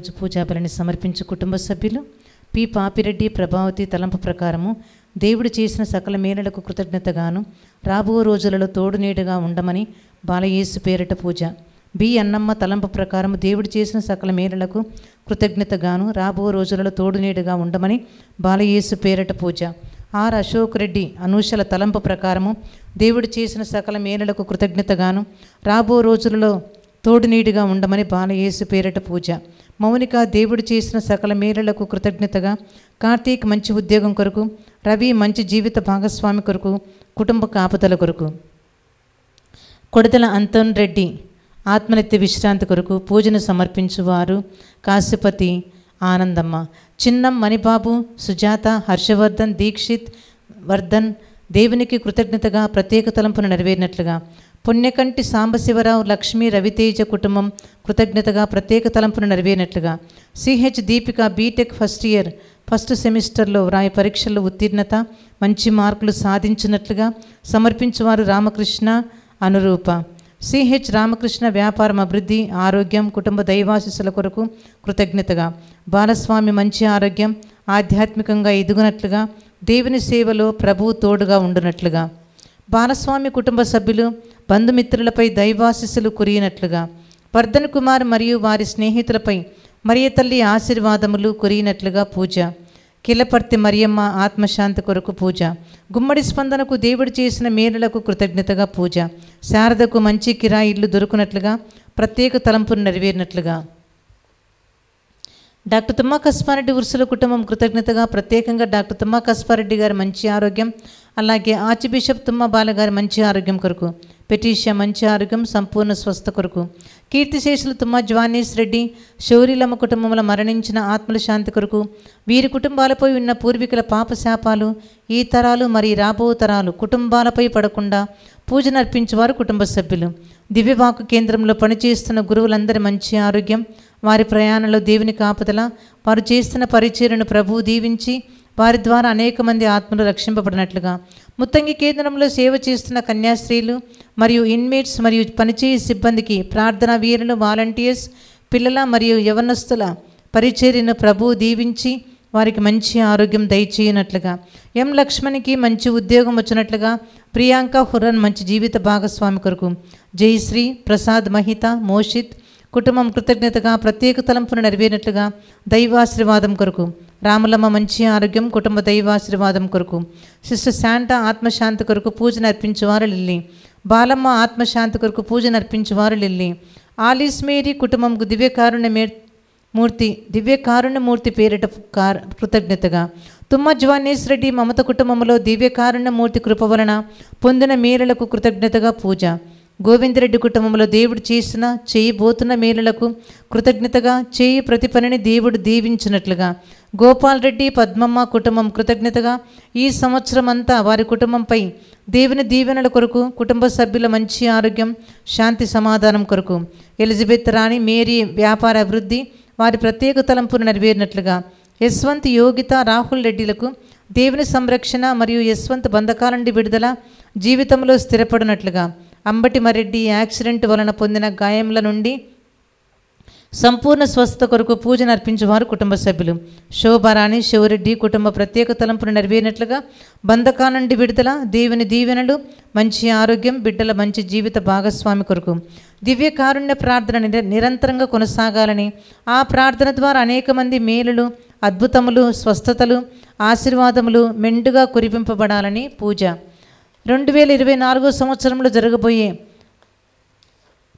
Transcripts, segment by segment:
రోజు పూజాబలిని సమర్పించు కుటుంబ సభ్యులు పి పాపిరెడ్డి ప్రభావతి తలంపు ప్రకారము దేవుడు చేసిన సకల మేలులకు కృతజ్ఞతగాను రాబో రోజులలో తోడు నీడగా ఉండమని బాలయేసు పేరిట పూజ. బి అన్నమ్మ తలంపు ప్రకారము దేవుడు చేసిన సకల మేలులకు కృతజ్ఞతగాను రాబో రోజులలో తోడు నీడగా ఉండమని బాలయేసు పేరిట పూజ. ఆర్ అశోక్ రెడ్డి అనూషల తలంపు ప్రకారము దేవుడు చేసిన సకల మేలులకు కృతజ్ఞతగాను రాబో రోజులలో తోడు నీడిగా ఉండమని బాలయేసు పేరిట పూజ. మౌనిక దేవుడు చేసిన సకల మేలులకు కృతజ్ఞతగా కార్తీక్ మంచి ఉద్యోగం కొరకు, రవి మంచి జీవిత భాగస్వామి కొరకు, కుటుంబ కాపుదల కొరకు. కొడదల అంతన్ రెడ్డి ఆత్మనిత్య విశ్రాంతి కొరకు పూజను సమర్పించువారు కాశీపతి ఆనందమ్మ, చిన్నం మణిబాబు, సుజాత, హర్షవర్ధన్, దీక్షిత్ వర్ధన్ దేవునికి కృతజ్ఞతగా ప్రత్యేక తలంపును నెరవేరినట్లుగా. పుణ్యకంటి సాంబశివరావు, లక్ష్మీ, రవితేజ కుటుంబం కృతజ్ఞతగా ప్రత్యేక తలంపును నెరవేరినట్లుగా. CH Deepika BTech first year first సెమిస్టర్లో వ్రాయ పరీక్షల్లో ఉత్తీర్ణత, మంచి మార్కులు సాధించినట్లుగా సమర్పించువారు రామకృష్ణ, అనురూప. సిహెచ్ రామకృష్ణ వ్యాపారం అభివృద్ధి, ఆరోగ్యం, కుటుంబ దైవాశీస్సుల కొరకు కృతజ్ఞతగా. బాలస్వామి మంచి ఆరోగ్యం, ఆధ్యాత్మికంగా ఎదుగునట్లుగా, దేవుని సేవలో ప్రభువు తోడుగా ఉండునట్లుగా. బాలస్వామి కుటుంబ సభ్యులు బంధుమిత్రులపై దైవాశీస్సులు కురిగినట్లుగా. వర్ధన్ కుమార్ మరియు వారి స్నేహితులపై మరియ తల్లి ఆశీర్వాదములు కురిగినట్లుగా పూజ. కిలపర్తి మరియమ్మ ఆత్మశాంతి కొరకు పూజ. గుమ్మడి స్పందనకు దేవుడు చేసిన మేలులకు కృతజ్ఞతగా పూజ. శారదకు మంచి కిరాయి ఇల్లు దొరుకునట్లుగా ప్రత్యేక తలంపును నెరవేరినట్లుగా. డాక్టర్ తుమ్మా కస్పారెడ్డి ఉర్సుల కుటుంబం కృతజ్ఞతగా ప్రత్యేకంగా డాక్టర్ తుమ్మా కస్పారెడ్డి గారి మంచి ఆరోగ్యం, అలాగే ఆర్చ్ బిషప్ తుమ్మా బాలగారి మంచి ఆరోగ్యం కొరకు. పెటీషియా మంచి ఆరోగ్యం, సంపూర్ణ స్వస్థ కొరకు. కీర్తిశేషులు తుమ్మా జ్వానీస్ రెడ్డి, శౌరిలమ్మ కుటుంబంలో మరణించిన ఆత్మల శాంతి కొరకు. వీరి కుటుంబాలపై ఉన్న పూర్వీకుల పాపశాపాలు ఈ తరాలు మరియు రాబో తరాలు కుటుంబాలపై పడకుండా పూజను అర్పించేవారు కుటుంబ సభ్యులు. దివ్యవాకు కేంద్రంలో పనిచేస్తున్న గురువులందరి మంచి ఆరోగ్యం, వారి ప్రయాణంలో దేవుని కాపుదల, వారు చేస్తున్న పరిచర్యను ప్రభువు దీవించి వారి ద్వారా అనేక మంది ఆత్మలు రక్షింపబడినట్లుగా. ముత్తంగి కేంద్రంలో సేవ చేస్తున్న కన్యాస్త్రీలు మరియు ఇన్మేట్స్ మరియు పనిచేయ సిబ్బందికి, ప్రార్థనా వీరులు, వాలంటీర్స్, పిల్లల మరియు యవనస్తుల పరిచర్యను ప్రభువు దీవించి వారికి మంచి ఆరోగ్యం దయచేయనట్లుగా. ఎం లక్ష్మణ్కి మంచి ఉద్యోగం వచ్చినట్లుగా. ప్రియాంక హురన్ మంచి జీవిత భాగస్వామి కొరకు. జయశ్రీ, ప్రసాద్, మహిత, మోషిత్ కుటుంబం కృతజ్ఞతగా ప్రత్యేక తలంపును నెరవేరినట్లుగా దైవాశీర్వాదం కొరకు. రాములమ్మ మంచి ఆరోగ్యం, కుటుంబ దైవాశీర్వాదం కొరకు. సిస్టర్ శాంటా ఆత్మశాంతి కొరకు పూజను అర్పించేవారు లిల్లీ. బాలమ్మ ఆత్మశాంతి కొరకు పూజను అర్పించేవారు లిల్లీ. ఆలిస్ మేరీ కుటుంబంకు దివ్యకారుణ్యమూర్తి పేరిట కృతజ్ఞతగా. తుమ్మ జ్వానేశ్ రెడ్డి మమత కుటుంబంలో దివ్యకారుణ్యమూర్తి కృప వలన పొందిన మేలులకు కృతజ్ఞతగా పూజ. గోవిందరెడ్డి కుటుంబంలో దేవుడు చేసిన చేయబోతున్న మేలులకు కృతజ్ఞతగా చేయి ప్రతి పనిని దేవుడు దీవించినట్లుగా. గోపాల్ రెడ్డి, పద్మమ్మ కుటుంబం కృతజ్ఞతగా ఈ సంవత్సరం అంతా వారి కుటుంబంపై దేవుని దీవెనల కొరకు, కుటుంబ సభ్యుల మంచి ఆరోగ్యం, శాంతి సమాధానం కొరకు. ఎలిజబెత్ రాణి, మేరీ వ్యాపార అభివృద్ధి, వారి ప్రత్యేక తలంపును నెరవేరినట్లుగా. యశ్వంత్, యోగిత, రాహుల్ రెడ్డిలకు దేవుని సంరక్షణ మరియు యశ్వంత్ బంధకాల నుండి విడుదల, జీవితంలో స్థిరపడినట్లుగా. అంబటి మరెడ్డి యాక్సిడెంట్ వలన పొందిన గాయముల నుండి సంపూర్ణ స్వస్థత కొరకు పూజను అర్పించేవారు కుటుంబ సభ్యులు. శోభారాణి, శివరెడ్డి కుటుంబ ప్రత్యేక తలంపును నెరవేరినట్లుగా. బంధకాల నుండి విడుదల, దేవుని దీవెనలు, మంచి ఆరోగ్యం, బిడ్డల మంచి జీవిత భాగస్వామి కొరకు. దివ్య కారుణ్య ప్రార్థన నిరంతరంగా కొనసాగాలని, ఆ ప్రార్థన ద్వారా అనేక మంది మేలులు, అద్భుతములు, స్వస్థతలు, ఆశీర్వాదములు మెండుగా కురిపింపబడాలని పూజ. 2024 సంవత్సరంలో జరగబోయే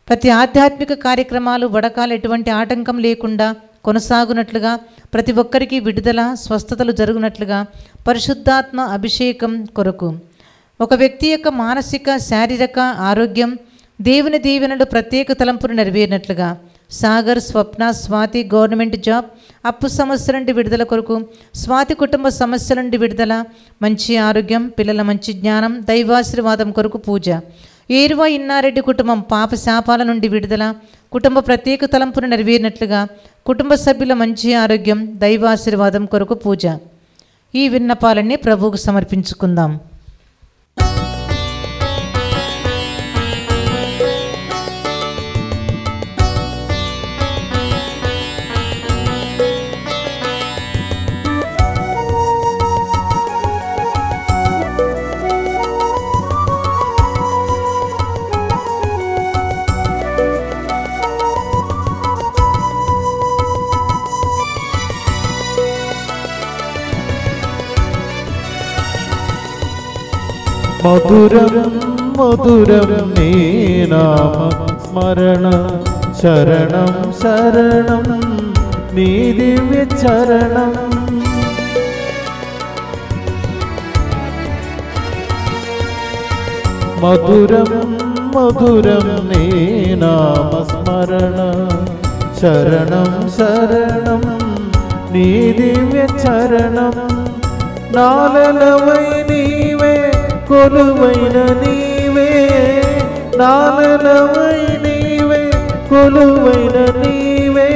ప్రతి ఆధ్యాత్మిక కార్యక్రమాలు వడకాలు ఎటువంటి ఆటంకం లేకుండా కొనసాగునట్లుగా, ప్రతి ఒక్కరికి విడుదల, స్వస్థతలు జరుగునట్లుగా పరిశుద్ధాత్మ అభిషేకం కొరకు. ఒక వ్యక్తి యొక్క మానసిక, శారీరక ఆరోగ్యం, దేవుని దీవెనలు ప్రత్యేక తలంపును నెరవేరినట్లుగా. సాగర్, స్వప్న, స్వాతి గవర్నమెంట్ జాబ్, అప్పు సమస్య నుండి విడుదల కొరకు. స్వాతి కుటుంబ సమస్యల నుండి విడుదల, మంచి ఆరోగ్యం, పిల్లల మంచి జ్ఞానం, దైవాశీర్వాదం కొరకు పూజ. ఏరువా ఇన్నారెడ్డి కుటుంబం పాప శాపాల నుండి విడుదల, కుటుంబ ప్రత్యేక తలంపును నెరవేరినట్లుగా, కుటుంబ సభ్యుల మంచి ఆరోగ్యం, దైవాశీర్వాదం కొరకు పూజ. ఈ విన్నపాలన్నీ ప్రభువుకు సమర్పించుకుందాం. మధురం మధురం నీ నామ స్మరణ శరణం శరణం నీ దివ్య చరణం మధురం మధురం నీ నామ స్మరణ శరణం శరణం నీ దివ్య చరణం నాలలవై నీవే కొలువైన నీవే నాలలవై నీవే కొలువైన నీవే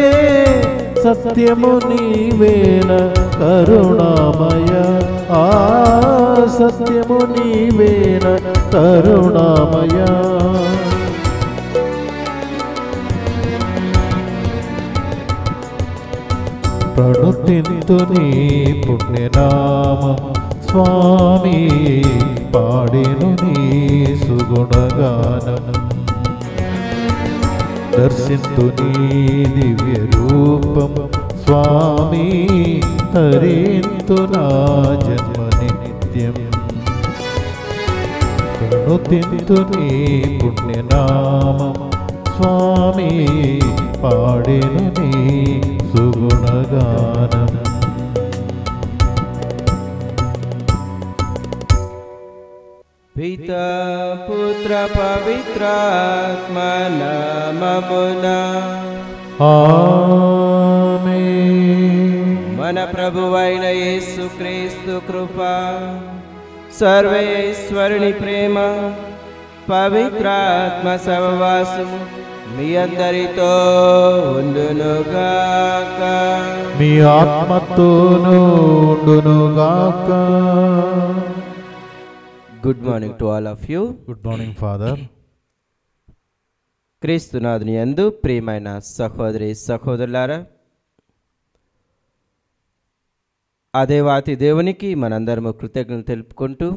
సత్యము నీవేన కరుణామయ ఆ సత్యము నీవేన కరుణామయ ప్రణుతింతు నీ పుణ్యనామం స్వామి పాడెను నీ సుగుణగానం దర్శింతు నీ దివ్య రూపం స్వామి హరింతు నా జన్మ నిత్యం ప్రణుతింతు నీ పుణ్యనామం స్వామి పాడెను నీ సుగుణగానం పితా పుత్ర పవిత్రాత్మ నామమున ఆమేన్. మన ప్రభువైన యేసుక్రీస్తు కృప సర్వేశ్వరుని ప్రేమ పవిత్రాత్మ సహవాసము మీ అందరితో ఉండునుగాక. మీ ఆత్మతోనూ ఉండునుగాక. Good morning to all of you. Good morning father. క్రీస్తునాథుని యందు ప్రియమైన సహోదరి సహోదరులారా, ఆ దేవాతి దేవునికి మనందరము కృతజ్ఞతలు తెలుపుకుంటూ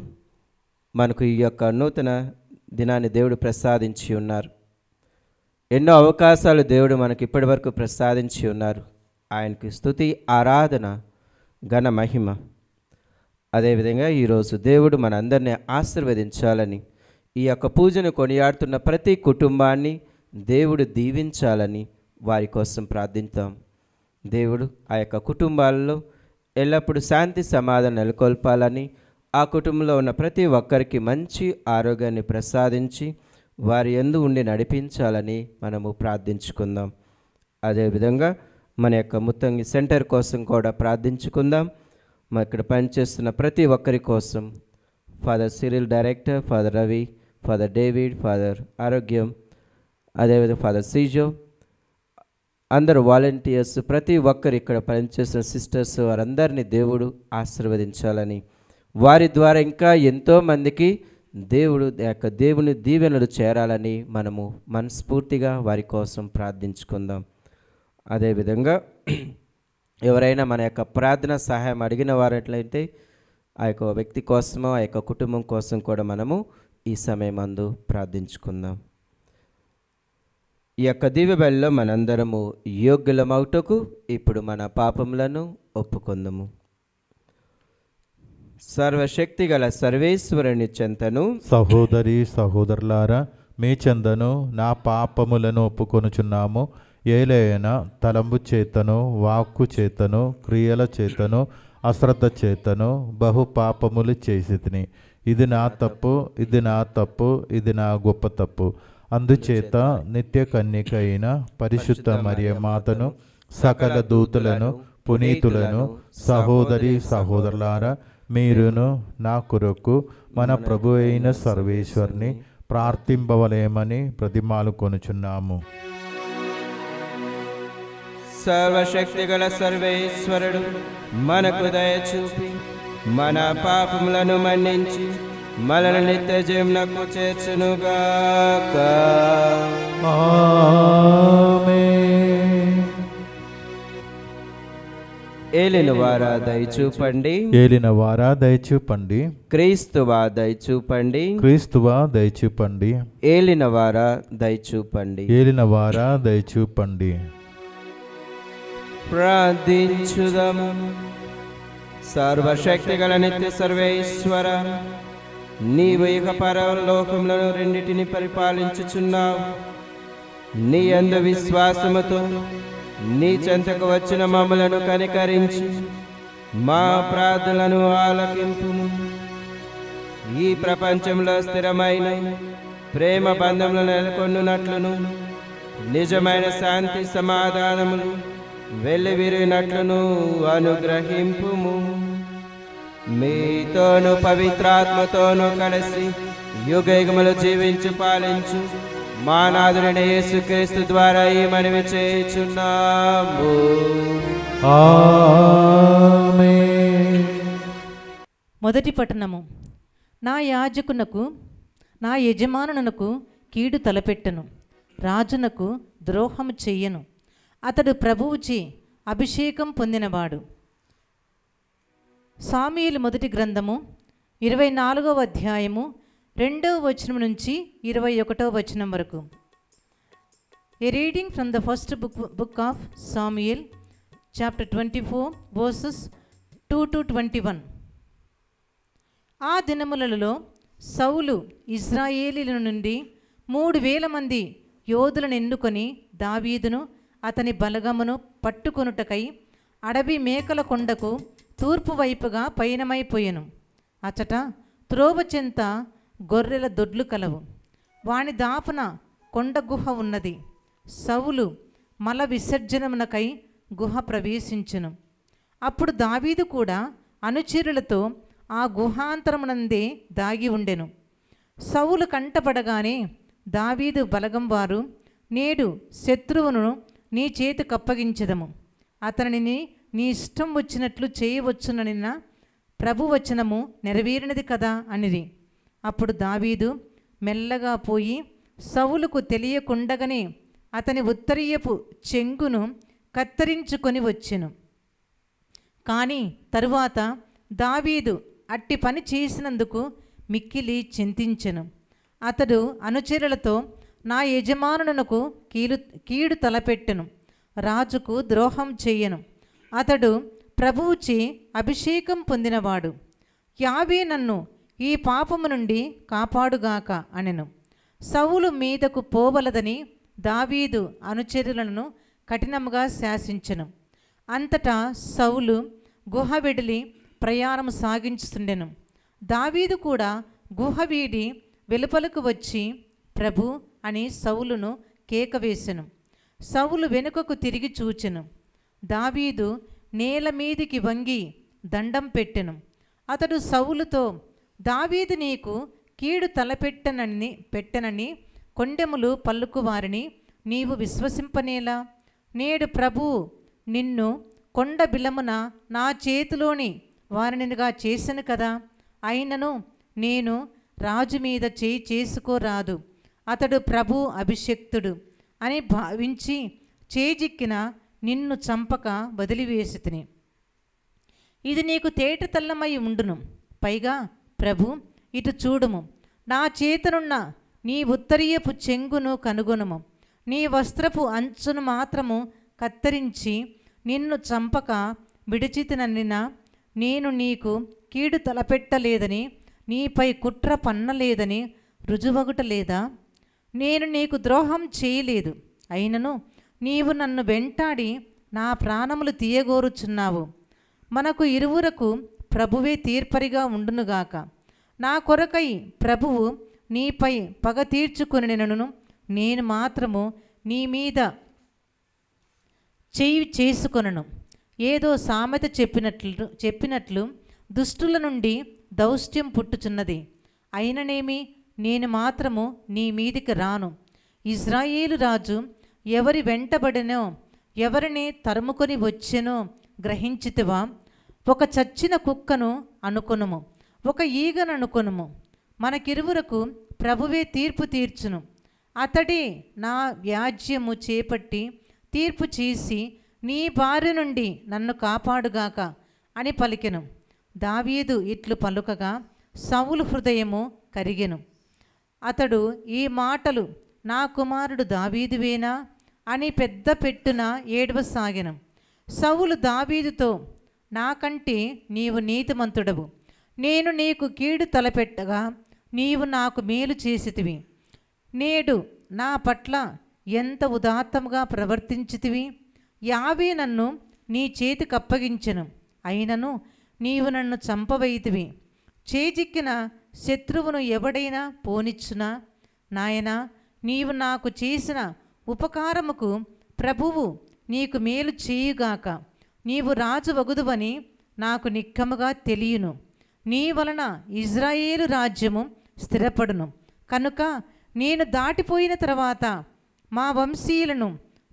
మనకు ఈ యొక్క నూతన దినాన్ని దేవుడు ప్రసాదించి ఉన్నారు. ఎన్నో అవకాశాలు దేవుడు మనకు ఇప్పటి వరకు ప్రసాదించి ఉన్నారు. ఆయనకి స్తుతి ఆరాధన ఘన మహిమ. అదేవిధంగా ఈరోజు దేవుడు మనందరినీ ఆశీర్వదించాలని, ఈ యొక్క పూజను కొనియాడుతున్న ప్రతి కుటుంబాన్ని దేవుడు దీవించాలని వారి కోసం ప్రార్థిద్దాం. దేవుడు ఆ యొక్క కుటుంబాలలో ఎల్లప్పుడూ శాంతి సమాధానం నెలకొల్పాలని, ఆ కుటుంబంలో ఉన్న ప్రతి ఒక్కరికి మంచి ఆరోగ్యాన్ని ప్రసాదించి వారి యందు ఉండి నడిపించాలని మనము ప్రార్థించుకుందాం. అదేవిధంగా మన యొక్క ముత్తంగి సెంటర్ కోసం కూడా ప్రార్థించుకుందాం. మా ఇక్కడ పనిచేస్తున్న ప్రతి ఒక్కరి కోసం, father Cyril director, father Ravi, father David, father ఆరోగ్యం, అదేవిధంగా ఫాదర్ సీజో, అందరు వాలంటీర్స్, ప్రతి ఒక్కరు ఇక్కడ పనిచేస్తున్న సిస్టర్స్, వారందరినీ దేవుడు ఆశీర్వదించాలని, వారి ద్వారా ఇంకా ఎంతోమందికి దేవుడు యొక్క దేవుని దీవెనలు చేరాలని మనము మనస్ఫూర్తిగా వారి కోసం ప్రార్థించుకుందాం. అదేవిధంగా ఎవరైనా మన యొక్క ప్రార్థన సహాయం అడిగిన వారట్లయితే ఆ యొక్క వ్యక్తి కోసమో ఆ యొక్క కుటుంబం కోసం కూడా మనము ఈ సమయం అందు ప్రార్థించుకుందాం. ఈ యొక్క దివ్య బలిలో మనందరము యోగ్యులమౌటకు ఇప్పుడు మన పాపములను ఒప్పుకుందాము. సర్వశక్తి గల సర్వేశ్వరుని చెంతను సహోదరి సహోదరులారా, మీ చెందను నా పాపములను ఒప్పుకొనుచున్నాము. ఏలైనా తలంబు చేతను, వాక్కు చేతను, క్రియల చేతను, అశ్రద్ధ చేతను బహు పాపములు చేసి తిని. ఇది నా తప్పు, ఇది నా తప్పు, ఇది నా గొప్ప తప్పు. అందుచేత నిత్య కన్యక అయిన పరిశుద్ధ మరియ మాతను, సకల దూతలను, పునీతులను, సహోదరి సహోదరులారా, మీరును నా కొరకు మన ప్రభు అయిన సర్వేశ్వరుని ప్రార్థింపవలేమని ప్రతిమాలు కొనుచున్నాము. సర్వశక్తి గల సర్వేశ్వరుడు మనకు దయచూపి మన పాపములను మన్నించి మనల్ని నిత్య జీవనకు చేర్చునుగాక. ఆమేన్. ఏలినవారా దయచూపండి, ఏలినవారా దయచూపండి, క్రీస్తువా దయచూపండి, క్రీస్తువా దయచూపండి, ఏలినవారా దయచూపండి. ఏలినవారా దయచూపండి. ప్రార్థించుదము. సర్వశక్తి గల నిత్య సర్వేశ్వర, నీవు ఇక పరలోకములను రెండిటిని పరిపాలించుచున్నావు. నీ యందు విశ్వాసముతో నీ చెంతకు వచ్చిన మమ్మలను కనికరించి మా ప్రార్థనలను ఆలకింపుము. ఈ ప్రపంచంలో స్థిరమైన ప్రేమ బంధములను నెలకొన్నునట్లును నిజమైన శాంతి సమాధానములు వెల్లివిరినట్లును అనుగ్రహింపుము. మీతోను పవిత్రాత్మతోను కలిసి యుగయుగములు జీవించు పాలించు మా నాథుడైన యేసుక్రీస్తు ద్వారా ఈ మనవి చేయుచున్నాము. ఆమేన్. మొదటి పట్టణము. నా యాజకునకు నా యజమానునకు కీడు తలపెట్టను, రాజునకు ద్రోహము చెయ్యను. అతడు ప్రభువుచే అభిషేకం పొందినవాడు. సామూయేలు మొదటి గ్రంథము 24వ అధ్యాయము 2వ వచనం నుంచి 21వ వచనం వరకు. A reading from the first book of Samuel chapter 24 verses 2 to 21. ఆ దినములలో సౌలు ఇశ్రాయేలీల నుండి 3,000 మంది యోధులను ఎన్నుకొని దావీదును అతని బలగమును పట్టుకొనుటకై అడవి మేకల కొండకు తూర్పు వైపుగా పయనమైపోయెను. అచట త్రోవ చెంత గొర్రెల దొడ్లు కలవు. వాని దాపున కొండ గుహ ఉన్నది. సౌలు మల విసర్జనమునకై గుహ ప్రవేశించెను. అప్పుడు దావీదు కూడా అనుచరులతో ఆ గుహాంతరమునందే దాగి ఉండెను. సౌలు కంటపడగానే దావీదు బలగం వారు, నేడు శత్రువును నీ చేతికి అప్పగించెదము, అతనిని నీ ఇష్టం వచ్చినట్లు చేయవచ్చుననిన్న ప్రభు వచనము నెరవేరినది కదా అనిది. అప్పుడు దావీదు మెల్లగా పోయి సౌలుకు తెలియకుండగానే అతని ఉత్తరీయపు చెంగును కత్తిరించుకొని వచ్చెను. కానీ తరువాత దావీదు అట్టి పని చేసినందుకు మిక్కిలి చింతించెను. అతడు అనుచరులతో, నా యజమానునకు కీడు తలపెట్టెను, రాజుకు ద్రోహం చెయ్యను. అతడు ప్రభువుచే అభిషేకం పొందినవాడు. యావే నన్ను ఈ పాపము నుండి కాపాడుగాక అనెను. సౌలు మీదకు పోవలదని దావీదు అనుచరులను కఠినముగా శాసించెను. అంతటా సౌలు గుహ వెడిలి ప్రయాణం సాగించుతుండెను. దావీదు కూడా గుహ వీడి వెలుపలకు వచ్చి ప్రభు అని సౌలును కేకవేసెను. సౌలు వెనుకకు తిరిగి చూచెను. దావీదు నేల మీదికి వంగి దండం పెట్టెను. అతడు సౌలుతో, దావీదు నీకు కీడు పెట్టనని కొండెములు పలుకువారిని నీవు విశ్వసింపనేలా? నేడు ప్రభువు నిన్ను కొండ బిలమున నా చేతిలోని వారినిగా చేసెను కదా. అయినను నేను రాజు మీద చేయి చేసుకోరాదు, అతడు ప్రభు అభిషక్తుడు అని భావించి చేజిక్కిన నిన్ను చంపక వదిలివేసితిని. ఇది నీకు తేటతెల్లమై ఉండును. పైగా ప్రభు, ఇటు చూడుము, నా చేతనున్న నీ ఉత్తరీయపు చెంగును కనుగొనుము. నీ వస్త్రపు అంచును మాత్రము కత్తిరించి నిన్ను చంపక విడిచితిననినా నేను నీకు కీడు తలపెట్టలేదని, నీపై కుట్ర పన్నలేదని రుజువగుటలేదా? నేను నీకు ద్రోహం చేయలేదు, అయినను నీవు నన్ను వెంటాడి నా ప్రాణములు తీయగోరుచున్నావు. మనకు ఇరువురకు ప్రభువే తీర్పరిగా ఉండునుగాక. నా కొరకై ప్రభువు నీపై పగ తీర్చుకొనినను నేను మాత్రము నీ మీద చేయి చేసుకొనను. ఏదో సామెత చెప్పినట్లు దుష్టుల నుండి దౌష్ట్యం పుట్టుచున్నది. అయిననేమి నేను మాత్రము నీ మీదికి రాను. ఇజ్రాయేలు రాజు ఎవరి వెంటబడినో, ఎవరిని తరుముకొని వచ్చెనో గ్రహించితివా? ఒక చచ్చిన కుక్కను అనుకొనుము, ఒక ఈగను అనుకొనుము. మనకిరువురకు ప్రభువే తీర్పు తీర్చును. అతడే నా వ్యాజ్యము చేపట్టి తీర్పు చేసి నీ బారి నుండి నన్ను కాపాడుగాక అని పలికెను. దావీదు ఇట్లు పలుకగా సౌలు హృదయము కరిగెను. అతడు ఈ మాటలు నా కుమారుడు దావీదువేనా అని పెద్ద పెట్టున ఏడవసాగెను. సౌలు దావీదుతో, నాకంటే నీవు నీతిమంతుడవు. నేను నీకు కీడు తలపెట్టగా నీవు నాకు మేలు చేసితివి. నేడు నా పట్ల ఎంత ఉదాత్తముగా ప్రవర్తించితివి. యావే నన్ను నీ చేతికి అప్పగించెను, అయినను నీవు నన్ను చంపవైతివి. చేజిక్కిన శత్రువును ఎవడైనా పోనిచ్చునా? నాయనా, నీవు నాకు చేసిన ఉపకారముకు ప్రభువు నీకు మేలు చేయుగాక. నీవు రాజు వగుదువని నాకు నిక్కముగా తెలియను. నీ వలన ఇజ్రాయేలు రాజ్యము స్థిరపడును. కనుక నేను దాటిపోయిన తర్వాత మా వంశీయులను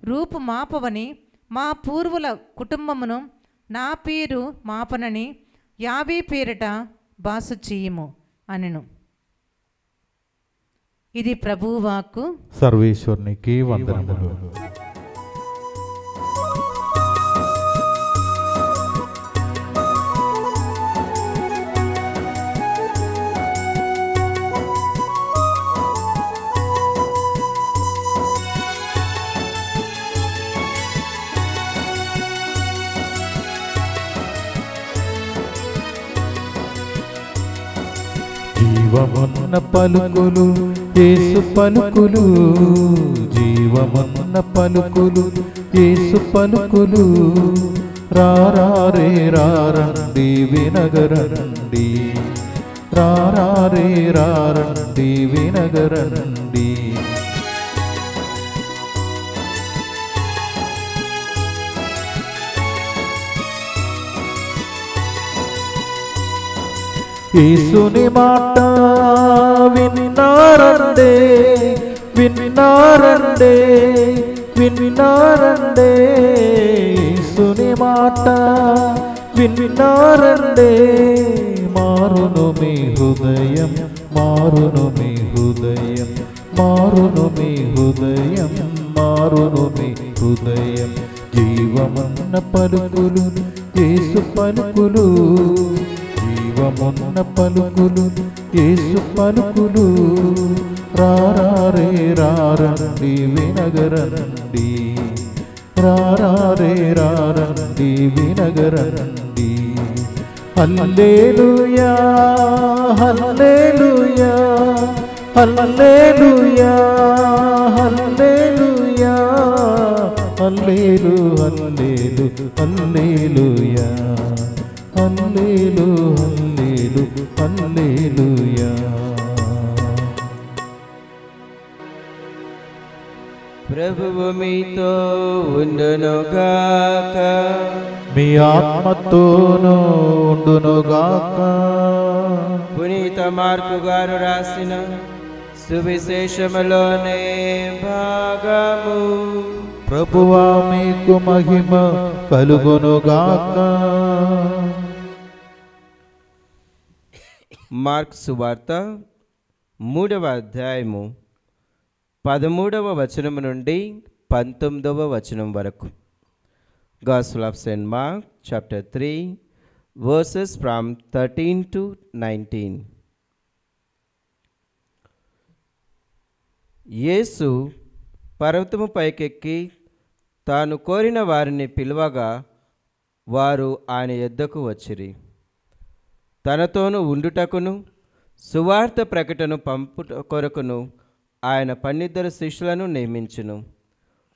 రూపుమాపవని, మా పూర్వుల కుటుంబమును నా పేరు మాపనని యావే పేరట బాస చెయ్యము అనెను. ఇది ప్రభువాక్కు. సర్వేశ్వరునికి వందనములు. జీవమున్న పలుకులు యేసు పలుకులు, జీవమున్న పలుకులు యేసు పలుకులు. రారే రారండి వినగరండి, రారే రారండి వినగరండి. యేసుని మాట విన్నారండే, విన్నారండే, విన్నారండే. యేసుని మాట విన్నారండే. మారును మీ హృదయం, మారును మీ హృదయం, మారును మీ హృదయం, మారును మీ హృదయం. జీవమున్న పలుకులు యేసు పలుకులు, జీవమున్న పలుకులు యేసు పలుకులు. రారే రారండి వినగరండి, రారే రారండి వినగరండి. హల్లెలూయా, హల్లెలూయా, హల్లెలూయా, హల్లెలూయా, హల్లెలూ హల్లెలూ హల్లెలూయా, హల్లెలూ హల్లెలూ హల్లెలూయా. ప్రభువు మీతో ఉండునుగాక, మీ ఆత్మతోనూ ఉండునుగాక. పునీత మార్కు గారు రాసిన సువిశేషములోనే భాగము. ప్రభువా మీకు మహిమ కలుగునుగాక. మార్క్ సువార్త 3వ అధ్యాయము 13వ వచనం నుండి 19వ వచనం వరకు. Gospel of St. Mark chapter 3 verses from 13 to 19. యేసు పర్వతము పైకెక్కి తాను కోరిన వారిని పిలువగా వారు ఆయన యొద్దకు వచ్చిరి. తనతోను ఉండుటకును సువార్త ప్రకటన పంపుట కొరకును ఆయన 12 శిష్యులను నియమించును.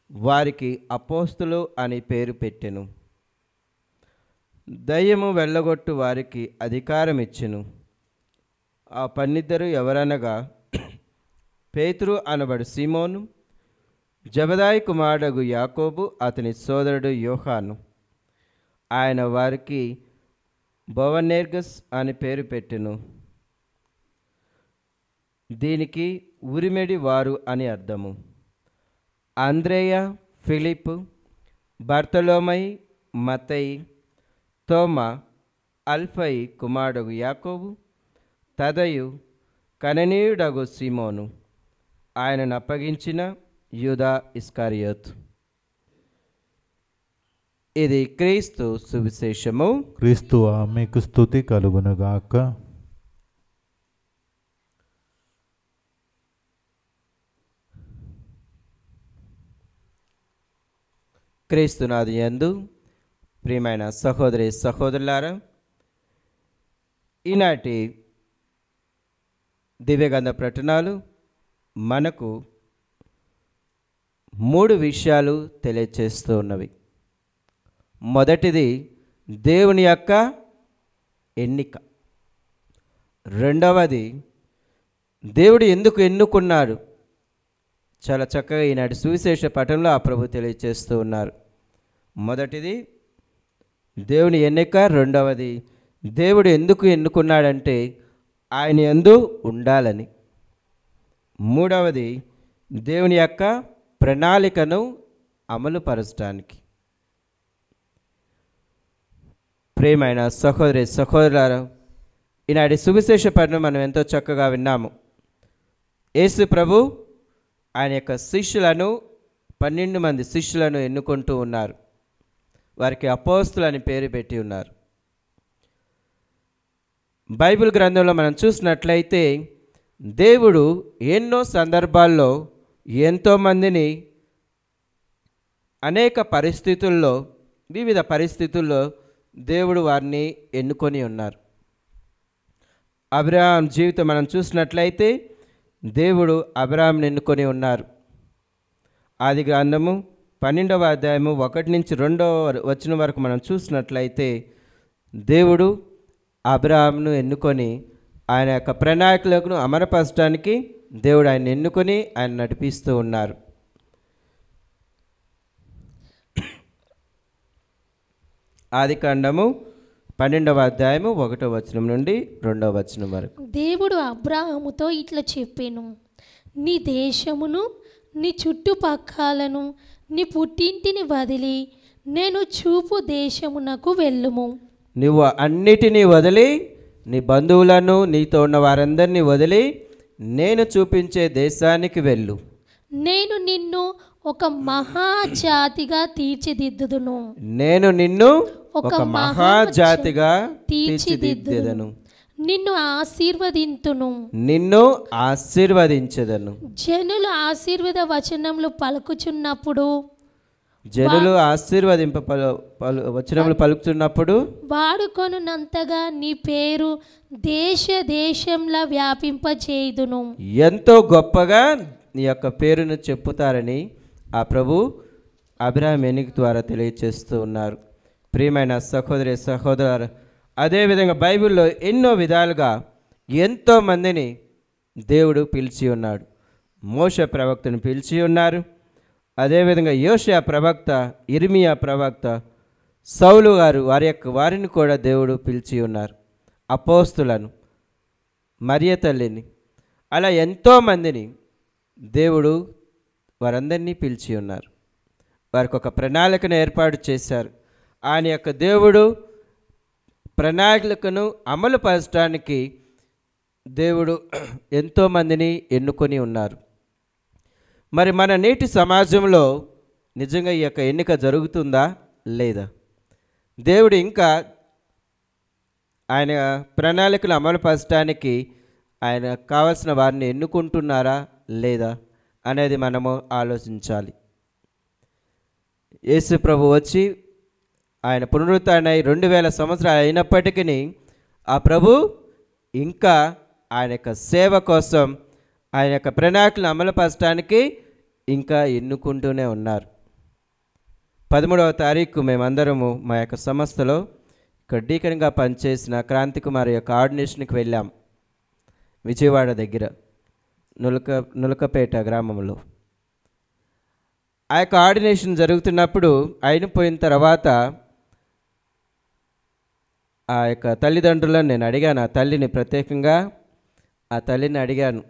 వారికి అపోస్తులు అని పేరు పెట్టెను. దయ్యము వెళ్ళగొట్టు వారికి అధికారం ఇచ్చెను. ఆ 12 ఎవరనగా పేతురు అనబడు సీమోను, జబదాయి కుమారుడు యాకోబు, అతని సోదరుడు యోహాను. ఆయన వారికి బొవనెర్గస్ అని పేరు పెట్టెను. దీనికి ఉరిమెడి వారు అని అర్థము. అంద్రేయ, ఫిలిప్, బర్తలోమై, మత్తయి, తోమా, అల్ఫై కుమారుడు యాకోబు, తదయు, కననీయుడగు సీమోను, ఆయనను అప్పగించిన యూదా ఇస్కరియోతు. ఇది క్రీస్తు సువిశేషము. క్రీస్తువా మీకు స్తుతి కలుగునుగాక. క్రీస్తునాథు యందు ప్రియమైన సహోదరి సహోదరులారా, ఈనాటి దివ్యగంధ ప్రకటనలు మనకు 3 విషయాలు తెలియచేస్తూ ఉన్నవి. మొదటిది దేవుని యొక్క ఎన్నిక. రెండవది దేవుడు ఎందుకు ఎన్నుకున్నాడు. చాలా చక్కగా ఈనాటి సువిశేష పఠనంలో ఆ ప్రభు తెలియచేస్తూ ఉన్నారు. మొదటిది దేవుని ఎన్నిక, రెండవది దేవుడు ఎందుకు ఎన్నుకున్నాడంటే ఆయన యందు ఉండాలని, మూడవది దేవుని యొక్క ప్రణాళికను అమలుపరచడానికి. ప్రియమైన సహోదరి సహోదరులారా, ఈనాటి సువిశేష పఠనం మనం ఎంతో చక్కగా విన్నాము. యేసు ప్రభు ఆయన యొక్క శిష్యులను 12 మంది శిష్యులను ఎన్నుకుంటూ ఉన్నారు. వారికి అపోస్తులు అని పేరు పెట్టి ఉన్నారు. బైబిల్ గ్రంథంలో మనం చూసినట్లయితే దేవుడు ఎన్నో సందర్భాల్లో ఎంతోమందిని అనేక పరిస్థితుల్లో, వివిధ పరిస్థితుల్లో దేవుడు వారిని ఎన్నుకొని ఉన్నారు. అబ్రహాం జీవితం మనం చూసినట్లయితే దేవుడు అబ్రహాంని ఎన్నుకొని ఉన్నారు. ఆది గ్రంథము 12వ అధ్యాయము 1 నుంచి 2వ వచనం వరకు మనం చూసినట్లయితే దేవుడు అబ్రహాంను ఎన్నుకొని ఆయన యొక్క ప్రణాళికలను అమరపరచడానికి దేవుడు ఆయన ఎన్నుకొని ఆయన నడిపిస్తూ ఉన్నారు. ఆది కాండము 12వ అధ్యాయము 1వ వచనం నుండి 2వ వచనం వరకు. దేవుడు అబ్రాహాముతో ఇట్లా చెప్పాను, నీ దేశమును నీ చుట్టుపక్కలను నీ పుట్టింటిని వదిలి నేను చూపు దేశమునకు వెళ్ళుము. నువ్వు అన్నిటినీ వదిలి, నీ బంధువులను నీతో ఉన్న వారందరినీ వదిలి నేను చూపించే దేశానికి వెళ్ళు. నేను నిన్ను ఒక మహాజాతిగా తీర్చిదిద్దుదును. నేను నిన్ను ఒక మహాజాతిగా తీర్చిదిద్దుదను. నిన్ను ఆశీర్వదింతును. నిన్ను ఆశీర్వదించదను. జనులు ఆశీర్వాద వచనములు పలుకుచున్నప్పుడు, జనులు ఆశీర్వదింప వచనములు పలుకుతున్నప్పుడు వాడుకొనున్నంతగా నీ పేరు దేశ దేశంలా వ్యాపింపచేయుదును. ఎంతో గొప్పగా నీ యొక్క పేరును చెప్పుతారని ఆ ప్రభు అబ్రహాం ఎన్నిక ద్వారా తెలియచేస్తూ ఉన్నారు. ప్రియమైన సహోదరి సహోదరు, అదేవిధంగా బైబిల్లో ఎన్నో విధాలుగా ఎంతోమందిని దేవుడు పిలిచి ఉన్నాడు. మోషే ప్రవక్తను పిలిచి ఉన్నారు. అదేవిధంగా యోషియా ప్రవక్త, ఇర్మియా ప్రవక్త, సౌలు గారు వారిని కూడా దేవుడు పిలిచి ఉన్నారు. అపోస్తులను, మరియ తల్లిని, అలా ఎంతోమందిని దేవుడు వారందరినీ పిలిచి ఉన్నారు. వారికి ఒక ప్రణాళికను ఏర్పాటు చేశారు. ఆయన యొక్క దేవుడు ప్రణాళికను అమలు పరచడానికి దేవుడు ఎంతోమందిని ఎన్నుకొని ఉన్నారు. మరి మన నేటి సమాజంలో నిజంగా ఈ యొక్క ఎన్నిక జరుగుతుందా లేదా? దేవుడు ఇంకా ఆయన ప్రణాళికలు అమలుపరచడానికి ఆయన కావలసిన వారిని ఎన్నుకుంటున్నారా లేదా అనేది మనము ఆలోచించాలి. యేసు ప్రభు వచ్చి ఆయన పునరుత్థానై 2000 సంవత్సరాలు అయినప్పటికీ ఆ ప్రభు ఇంకా ఆయన యొక్క సేవ కోసం, ఆయన యొక్క ప్రణాళికలను అమలుపరచడానికి ఇంకా ఎన్నుకుంటూనే ఉన్నారు. 13వ తారీఖు మేమందరము మా యొక్క సంస్థలో ఇక్కడ డీకన్గా పనిచేసిన క్రాంతి కుమార్ యొక్క ఆర్డినేషన్కి వెళ్ళాం. విజయవాడ దగ్గర నులకపేట గ్రామంలో ఆ యొక్క ఆర్డినేషన్ జరుగుతున్నప్పుడు అయిపోయిన తర్వాత ఆ యొక్క తల్లిదండ్రులను నేను అడిగాను. ఆ తల్లిని ప్రత్యేకంగా ఆ తల్లిని అడిగాను.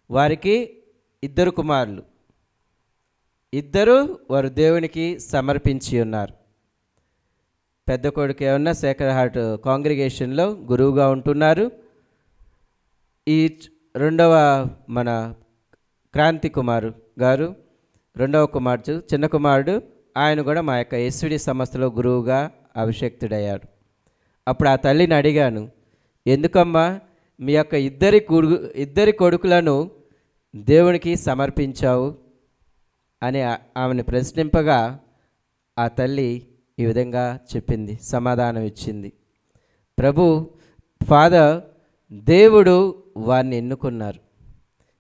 వారికి 2 కుమారులు, 2 వారు దేవునికి సమర్పించి ఉన్నారు. పెద్ద కొడుకు ఏమన్నా సేక్రెడ్ హార్ట్ కాంగ్రిగేషన్లో గురువుగా ఉంటున్నారు. ఈ 2వ మన క్రాంతి కుమారు గారు, 2వ కుమారుడు చిన్న కుమారుడు, ఆయన కూడా మా యొక్క ఎస్విడి సంస్థలో గురువుగా అభిషేక్తుడయ్యాడు. అప్పుడు ఆ తల్లిని అడిగాను, ఎందుకమ్మా మీ యొక్క ఇద్దరి కొడుకులను దేవునికి సమర్పించావు అని ఆమెను ప్రశ్నింపగా ఆ తల్లి ఈ విధంగా చెప్పింది, సమాధానం ఇచ్చింది. ప్రభు ఫాదర్, దేవుడు వారిని ఎన్నుకున్నారు.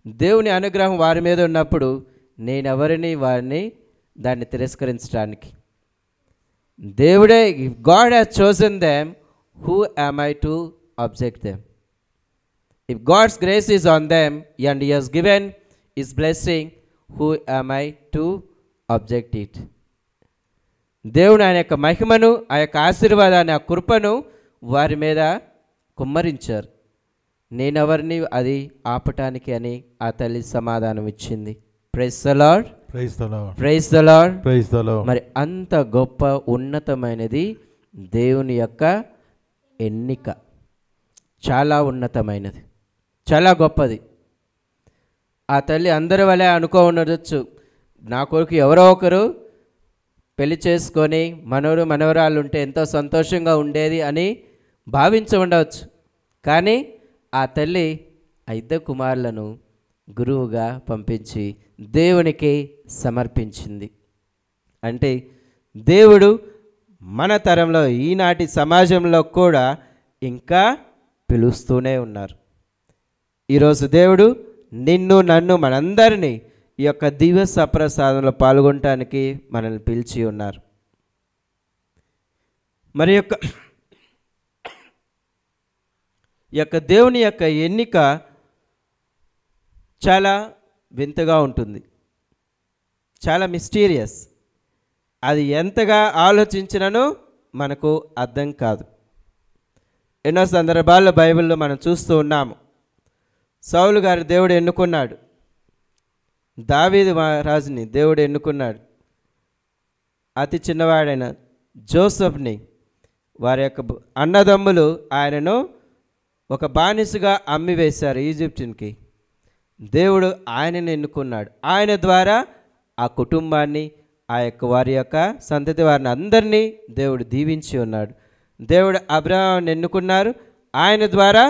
దేవుని అనుగ్రహం వారి మీద ఉన్నప్పుడు నేనెవరిని వారిని దాన్ని తిరస్కరించడానికి? దేవుడే, God has chosen them, who am I to object them? If God's grace is on them and he has given his blessing, who am I to object it? దేవుడు ఆయన యొక్క మహిమను, ఆ యొక్క ఆశీర్వాదాన్ని, ఆ కృపను వారి మీద కుమ్మరించారు. నేనెవరిని అది ఆపటానికి అని ఆ తల్లి సమాధానం ఇచ్చింది. Praise the Lord, praise the Lord, praise the Lord, praise the Lord. మరి అంత గొప్ప ఉన్నతమైనది దేవుని యొక్క ఎన్నిక. చాలా ఉన్నతమైనది, చాలా గొప్పది. ఆ తల్లి అందరి వలె అనుకో ఉండొచ్చు, నా కొరకు ఎవరో ఒకరు పెళ్లి చేసుకొని మనవరు మనవరాలు ఉంటే ఎంతో సంతోషంగా ఉండేది అని భావించి ఉండవచ్చు. కానీ ఆ తల్లి 5 కుమారులను గురువుగా పంపించి దేవునికి సమర్పించింది. అంటే దేవుడు మన తరంలో, ఈనాటి సమాజంలో కూడా ఇంకా పిలుస్తూనే ఉన్నారు. ఈరోజు దేవుడు నిన్ను, నన్ను, మనందరినీ ఈ యొక్క దివ్య సప్రసాదంలో పాల్గొనటానికి మనల్ని పిలిచి ఉన్నారు. మరి యొక్క దేవుని యొక్క ఎన్నిక చాలా వింతగా ఉంటుంది, చాలా మిస్టీరియస్. అది ఎంతగా ఆలోచించినను మనకు అర్థం కాదు. ఎన్నో సందర్భాల్లో బైబిల్లో మనం చూస్తూ ఉన్నాము. సౌలు గారు దేవుడు ఎన్నుకున్నాడు, దావీదు రాజుని దేవుడు ఎన్నుకున్నాడు, అతి చిన్నవాడైన జోసెఫ్ని, వారి యొక్క అన్నదమ్ములు ఆయనను ఒక బానిసగా అమ్మివేశారు ఈజిప్టునికి. దేవుడు ఆయనను ఎన్నుకున్నాడు. ఆయన ద్వారా ఆ కుటుంబాన్ని, ఆ యొక్క వారి యొక్క సంతతి వారిని అందరినీ దేవుడు దీవించి ఉన్నాడు. దేవుడు అబ్రహాముని ఎన్నుకున్నారు, ఆయన ద్వారా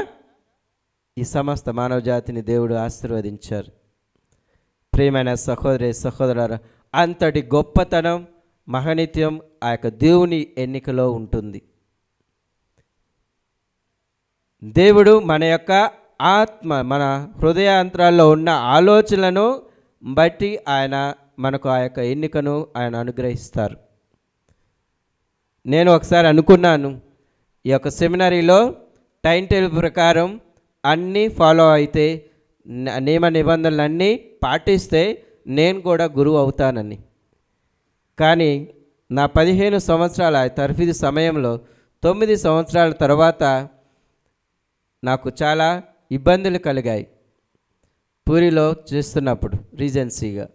ఈ సమస్త మానవ జాతిని దేవుడు ఆశీర్వదించారు. ప్రియమైన సహోదరి సహోదరులారా, అంతటి గొప్పతనం, మహనీత్యం ఆ యొక్క దేవుని ఎన్నికలో ఉంటుంది. దేవుడు మన యొక్క ఆత్మ, మన హృదయాంతరాల్లో ఉన్న ఆలోచనలను బట్టి ఆయన మనకు ఆ యొక్క ఎన్నికను ఆయన అనుగ్రహిస్తారు. నేను ఒకసారి అనుకున్నాను, ఈ యొక్క సెమినరీలో టైం టేబుల్ ప్రకారం అన్నీ ఫాలో అయితే, నియమ నిబంధనలన్నీ పాటిస్తే నేను కూడా గురువు అవుతానని. కానీ నా 15 సంవత్సరాల తర్ఫీదు సమయంలో 9 సంవత్సరాల తర్వాత నాకు చాలా ఇబ్బందులు కలిగాయి. పూరిలో చేస్తున్నప్పుడు రీజెన్సీగా.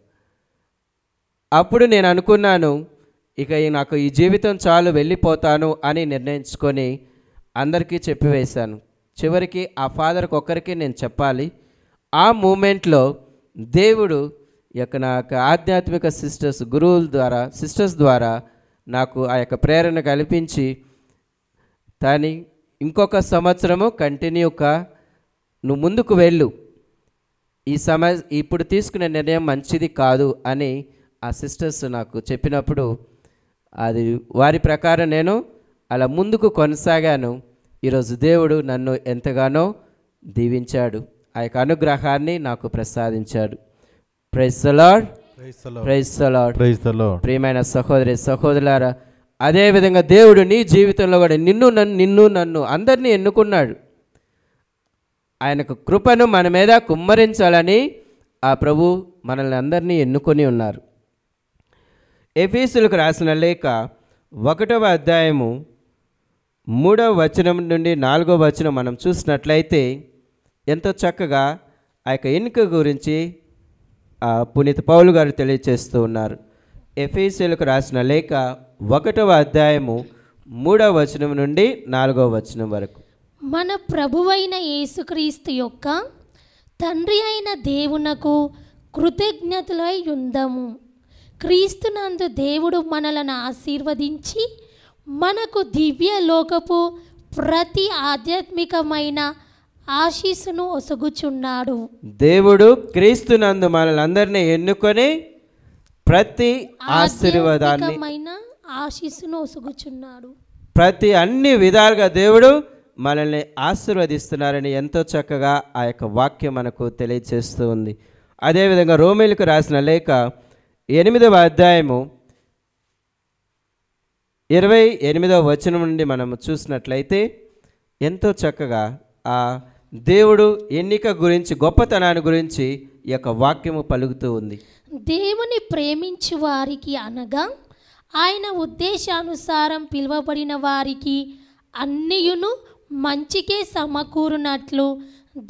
అప్పుడు నేను అనుకున్నాను, ఇక నాకు ఈ జీవితం చాలు, వెళ్ళిపోతాను అని నిర్ణయించుకొని అందరికీ చెప్పివేశాను. చివరికి ఆ ఫాదర్కి ఒక్కరికి నేను చెప్పాలి. ఆ మూమెంట్లో దేవుడు నా యొక్క ఆధ్యాత్మిక గురువుల ద్వారా, సిస్టర్స్ ద్వారా నాకు ఆ యొక్క ప్రేరణ కల్పించి, దాని ఇంకొక సంవత్సరము కంటిన్యూగా నువ్వు ముందుకు వెళ్ళు, ఇప్పుడు తీసుకునే నిర్ణయం మంచిది కాదు అని ఆ సిస్టర్స్ నాకు చెప్పినప్పుడు, అది వారి ప్రకారం నేను అలా ముందుకు కొనసాగాను. ఈరోజు దేవుడు నన్ను ఎంతగానో దీవించాడు, ఆ యొక్క అనుగ్రహాన్ని నాకు ప్రసాదించాడు. Praise the Lord, praise the Lord, praise the Lord. ప్రియమైన సహోదరి సహోదరులారా, అదేవిధంగా దేవుడు నీ జీవితంలో కూడా నిన్ను నన్ను అందరినీ ఎన్నుకున్నాడు. ఆయనకు కృపను మన మీద కుమ్మరించాలని ఆ ప్రభు మనల్ని అందరినీ ఎన్నుకొని ఉన్నారు. ఎఫెసీయులకు రాసిన లేఖ 1వ అధ్యాయము 3వ వచనం నుండి 4వ వచనం మనం చూసినట్లయితే ఎంతో చక్కగా ఆ యొక్క ఎన్నిక గురించి పునీత పౌలు గారు తెలియచేస్తూ ఉన్నారు. ఎఫెసీయులకు రాసిన లేఖ 1వ అధ్యాయము 3వ వచనం నుండి 4వ వచనం వరకు. మన ప్రభువైన యేసుక్రీస్తు యొక్క తండ్రి అయిన దేవునకు కృతజ్ఞతలై ఉందము. క్రీస్తునందు దేవుడు మనలను ఆశీర్వదించి మనకు దివ్య లోకపు ప్రతి ఆధ్యాత్మికమైన ఆశీస్సును ఒసగుచున్నాడు. దేవుడు క్రీస్తునందు మనలందరినీ ఎన్నుకొని ప్రతి ఆశీర్వాదాన్ని, ఆశీస్సును ఒసగుచున్నాడు. ప్రతి అన్ని విధాలుగా దేవుడు మనల్ని ఆశీర్వదిస్తున్నారని ఎంతో చక్కగా ఆ యొక్క వాక్యం మనకు తెలియజేస్తూ ఉంది. అదేవిధంగా రోమీయులకు రాసిన లేఖ 8వ అధ్యాయము 28వ వచనం నుండి మనం చూసినట్లయితే ఎంతో చక్కగా ఆ దేవుడు ఎన్నిక గురించి, గొప్పతనాన్ని గురించి ఈ యొక్క వాక్యము పలుకుతూ ఉంది. దేవుని ప్రేమించు వారికి అనగా ఆయన ఉద్దేశానుసారం పిలువబడిన వారికి అన్నియును మంచికే సమకూరునట్లు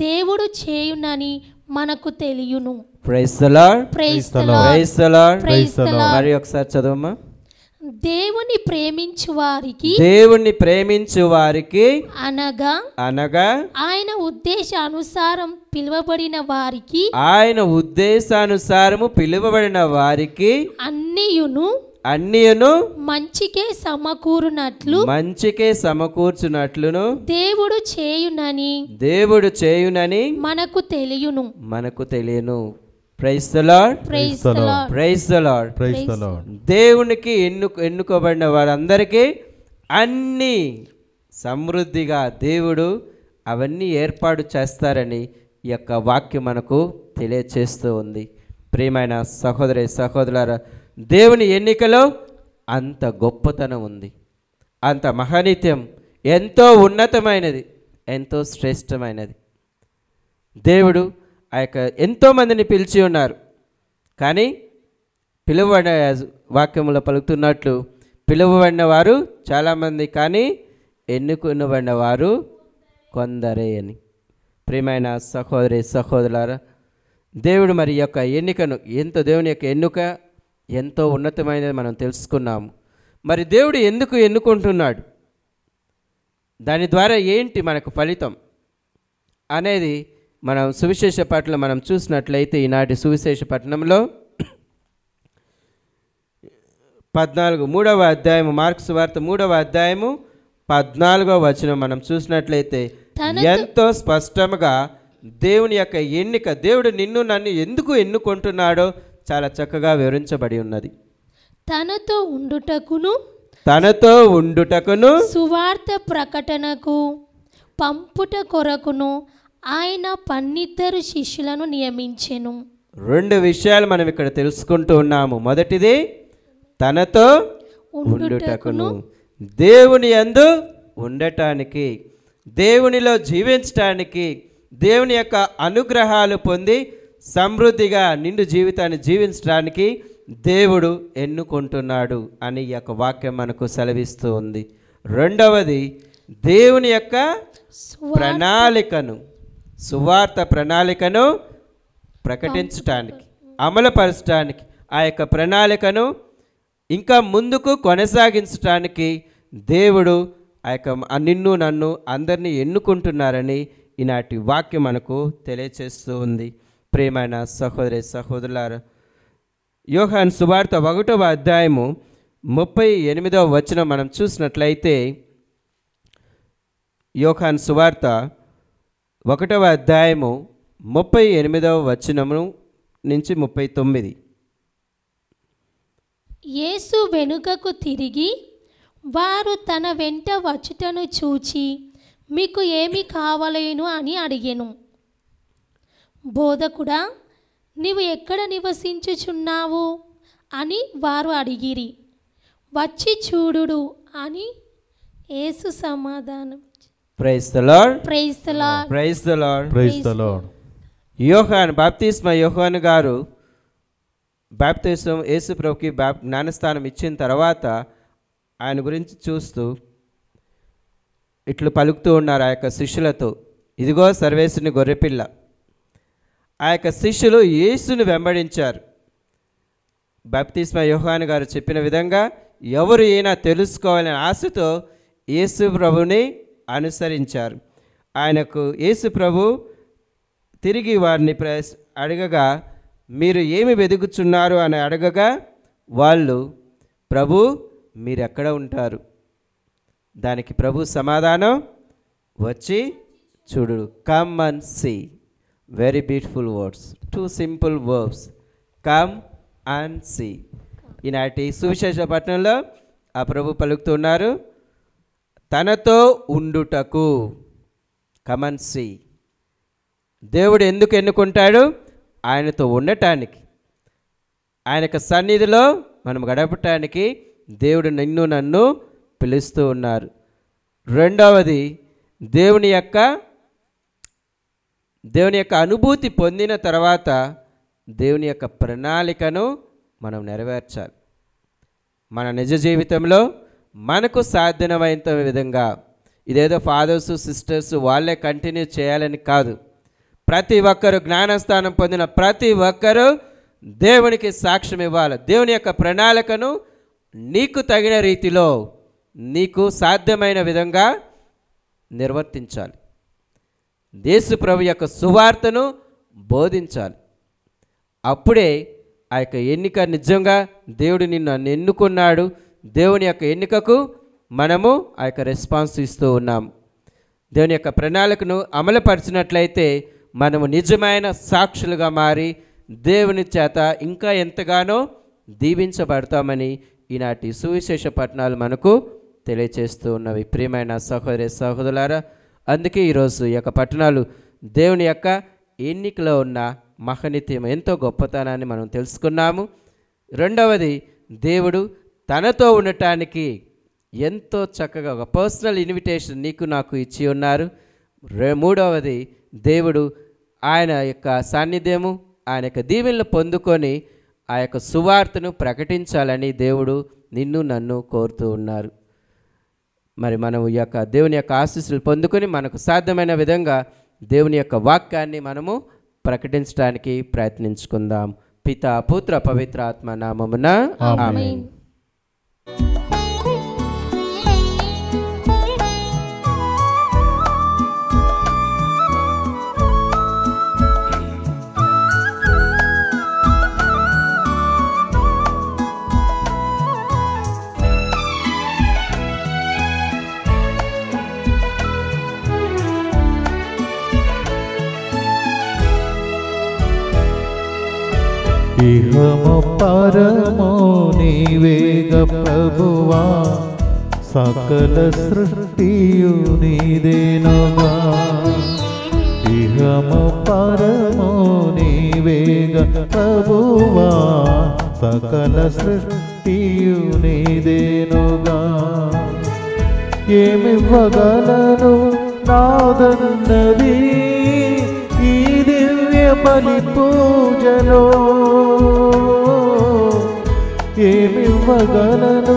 దేవుడు చేయునని మనకు తెలియను. Praise the Lord, praise the Lord, praise the Lord, praise the Lord. మరి ఒకసారి చదవమ్మా. దేవుని ప్రేమించు వారికి, దేవుణ్ణి ప్రేమించు వారికి అనగా అనగా ఆయన ఉద్దేశానుసారం పిలువబడిన వారికి, ఆయన ఉద్దేశానుసారము పిలువబడిన వారికి అన్నియును అన్నియును మంచికే సమకూరునట్లు మంచికే సమకూర్చునట్లును దేవుడు చేయునని దేవుడు చేయునని మనకు తెలియను. మనకు తెలియను. Praise the Lord, praise the Lord, praise the Lord. Praise the Lord. దేవునికి ఎన్నుకోబడిన వారందరికీ అన్ని సమృద్ధిగా దేవుడు అవన్నీ ఏర్పాటు చేస్తారని ఈ యొక్క వాక్యం మనకు తెలియచేస్తూ ఉంది. ప్రియమైన సహోదరి సహోదరులారా, దేవుని ఎన్నికలో అంత గొప్పతనం ఉంది, అంత మహనీత్యం, ఎంతో ఉన్నతమైనది, ఎంతో శ్రేష్టమైనది. దేవుడు ఆ యొక్క ఎంతోమందిని పిలిచి ఉన్నారు, కానీ పిలువబడిన వాక్యములో పలుకుతున్నట్లు పిలువబడిన వారు చాలామంది, కానీ ఎన్నుకునబడిన వారు కొందరే అని. ప్రియమైన సహోదరి సహోదరులారా, దేవుడు మరి యొక్క ఎన్నికను దేవుని యొక్క ఎన్నుక ఎంతో ఉన్నతమైనది మనం తెలుసుకున్నాము. మరి దేవుడు ఎందుకు ఎన్నుకుంటున్నాడు, దాని ద్వారా ఏంటి మనకు ఫలితం అనేది మనం సువిశేష పట్టణంలో మనం చూసినట్లయితే, ఈనాటి సువిశేష పట్టణంలో 3వ అధ్యాయము, మార్క్స్ వార్త 3వ అధ్యాయము 14వ వచనం మనం చూసినట్లయితే ఎంతో స్పష్టంగా దేవుని యొక్క ఎన్నిక, దేవుడు నిన్ను నన్ను ఎందుకు ఎన్నుకుంటున్నాడో చాలా చక్కగా వివరించబడి ఉన్నది. తనతో ఉండుటకును సువార్త ప్రకటనకు పంపుట కొరకును ఆయన 12 శిష్యులను నియమించెను. 2 విషయాలు మనం ఇక్కడ తెలుసుకుంటూ ఉన్నాము. మొదటిది తనతో ఉండుటకును, దేవుని యందు ఉండటానికి, దేవునిలో జీవించటానికి, దేవుని యొక్క అనుగ్రహాలు పొంది సమృద్ధిగా నిండు జీవితాన్ని జీవించడానికి దేవుడు ఎన్నుకుంటున్నాడు అని ఈ యొక్క వాక్యం మనకు సెలవిస్తూ ఉంది. రెండవది దేవుని యొక్క ప్రణాళికను, సువార్త ప్రణాళికను ప్రకటించటానికి, అమలుపరచడానికి, ఆ యొక్క ప్రణాళికను ఇంకా ముందుకు కొనసాగించటానికి దేవుడు ఆ యొక్క నిన్ను నన్ను అందరినీ ఎన్నుకుంటున్నారని ఈనాటి వాక్యం మనకు తెలియచేస్తూ ఉంది. ప్రియమైన సహోదరి సహోదరులారా, యోహాను సువార్త 1వ అధ్యాయము 38వ వచనం మనం చూసినట్లయితే, యోహాను సువార్త 1వ అధ్యాయము 38వ వచనము నుంచి 39. యేసు వెనుకకు తిరిగి వారు తన వెంట వచ్చుటను చూచి, మీకు ఏమి కావలేను అని అడిగెను. బోధకుడా, నీవు ఎక్కడ నివసించుచున్నావు అని వారు అడిగిరి. వచ్చి చూడుడు అని యేసు సమాధానం. Praise the Lord, praise the Lord, praise the Lord, praise the Lord. యోహాను బాప్తిస్మా యోహాను గారు బాప్తిస్మం యేసు ప్రభుకి జ్ఞానస్థానం ఇచ్చిన తర్వాత ఆయన గురించి చూస్తూ ఇట్లు పలుకుతూ ఉన్నారు ఆ యొక్క శిష్యులతో, ఇదిగో సర్వేశ్వరుని గొర్రెపిల్ల. ఆ యొక్క శిష్యులు యేసుని వెంబడించారు. బాప్తిస్మా యోహాను గారు చెప్పిన విధంగా ఎవరు అయినా తెలుసుకోవాలనే ఆశతో యేసు ప్రభుని అనుసరించారు. ఆయనకు యేసు ప్రభు తిరిగి వారిని అడగగా, మీరు ఏమి వెతుకుచున్నారు అని అడగగా, వాళ్ళు, ప్రభు మీరు ఎక్కడ ఉంటారు? దానికి ప్రభు సమాధానం, వచ్చి చూడు, come and see. Very beautiful words, 2 simple verbs, come and see. ఈనాటి సువిశేష పట్టణంలో ఆ ప్రభు పలుకుతున్నారు, తనతో ఉండుటకు. కమన్సి దేవుడు ఎందుకు ఎన్నుకుంటాడు? ఆయనతో ఉండటానికి, ఆయన యొక్క సన్నిధిలో మనం గడపటానికి దేవుడు నిన్ను నన్ను పిలుస్తూ ఉన్నారు. రెండవది, దేవుని యొక్క అనుభూతి పొందిన తర్వాత దేవుని యొక్క ప్రణాళికను మనం నెరవేర్చాలి. మన నిజ జీవితంలో మనకు సాధ్యమైన విధంగా, ఇదేదో ఫాదర్స్ సిస్టర్స్ వాళ్ళే కంటిన్యూ చేయాలని కాదు. ప్రతి ఒక్కరు, జ్ఞానస్థానం పొందిన ప్రతి ఒక్కరూ దేవునికి సాక్ష్యం ఇవ్వాలి. దేవుని యొక్క ప్రణాళికను నీకు తగిన రీతిలో, నీకు సాధ్యమైన విధంగా నిర్వర్తించాలి. యేసు ప్రభు యొక్క సువార్తను బోధించాలి. అప్పుడే ఆ యొక్క ఎన్నిక నిజంగా దేవుడు నిన్ను ఎన్నుకున్నాడు. దేవుని యొక్క ఎన్నికకు మనము ఆ యొక్క రెస్పాన్స్ ఇస్తూ ఉన్నాం. దేవుని యొక్క ప్రణాళికను అమలుపరిచినట్లయితే మనము నిజమైన సాక్షులుగా మారి దేవుని చేత ఇంకా ఎంతగానో దీవించబడతామని ఈనాటి సువిశేష పట్టణాలు మనకు తెలియచేస్తూ ఉన్నవి. ప్రియమైన సహోదరి సహోదరులారా, అందుకే ఈరోజు ఈ యొక్క పట్టణాలు దేవుని యొక్క ఎన్నికలో ఉన్న మహనీయం, ఎంతో గొప్పతనాన్ని మనం తెలుసుకున్నాము. రెండవది, దేవుడు తనతో ఉండటానికి ఎంతో చక్కగా ఒక పర్సనల్ ఇన్విటేషన్ నీకు నాకు ఇచ్చి ఉన్నారు. మూడవది, దేవుడు ఆయన యొక్క సాన్నిధ్యము, ఆయన యొక్క దీవెనలు పొందుకొని ఆ యొక్క సువార్తను ప్రకటించాలని దేవుడు నిన్ను నన్ను కోరుతూ ఉన్నారు. మరి మనం ఈ యొక్క దేవుని యొక్క ఆశీస్సులు పొందుకొని మనకు సాధ్యమైన విధంగా దేవుని యొక్క వాక్యాన్ని మనము ప్రకటించడానికి ప్రయత్నించుకుందాం. పితా పుత్ర పవిత్ర ఆత్మ నామమున ఆమేన్. ఇహము పరము నీవేగ ప్రభువా, సకల సృష్టియు నీదేనుగా. ఇహము పరము నీవేగ ప్రభువా, సకల సృష్టియు నీదేనుగా. ఏమివ్వగలను నాదన్నది ఈ దివ్య బలి పూజలో, ఏమివ్వగలను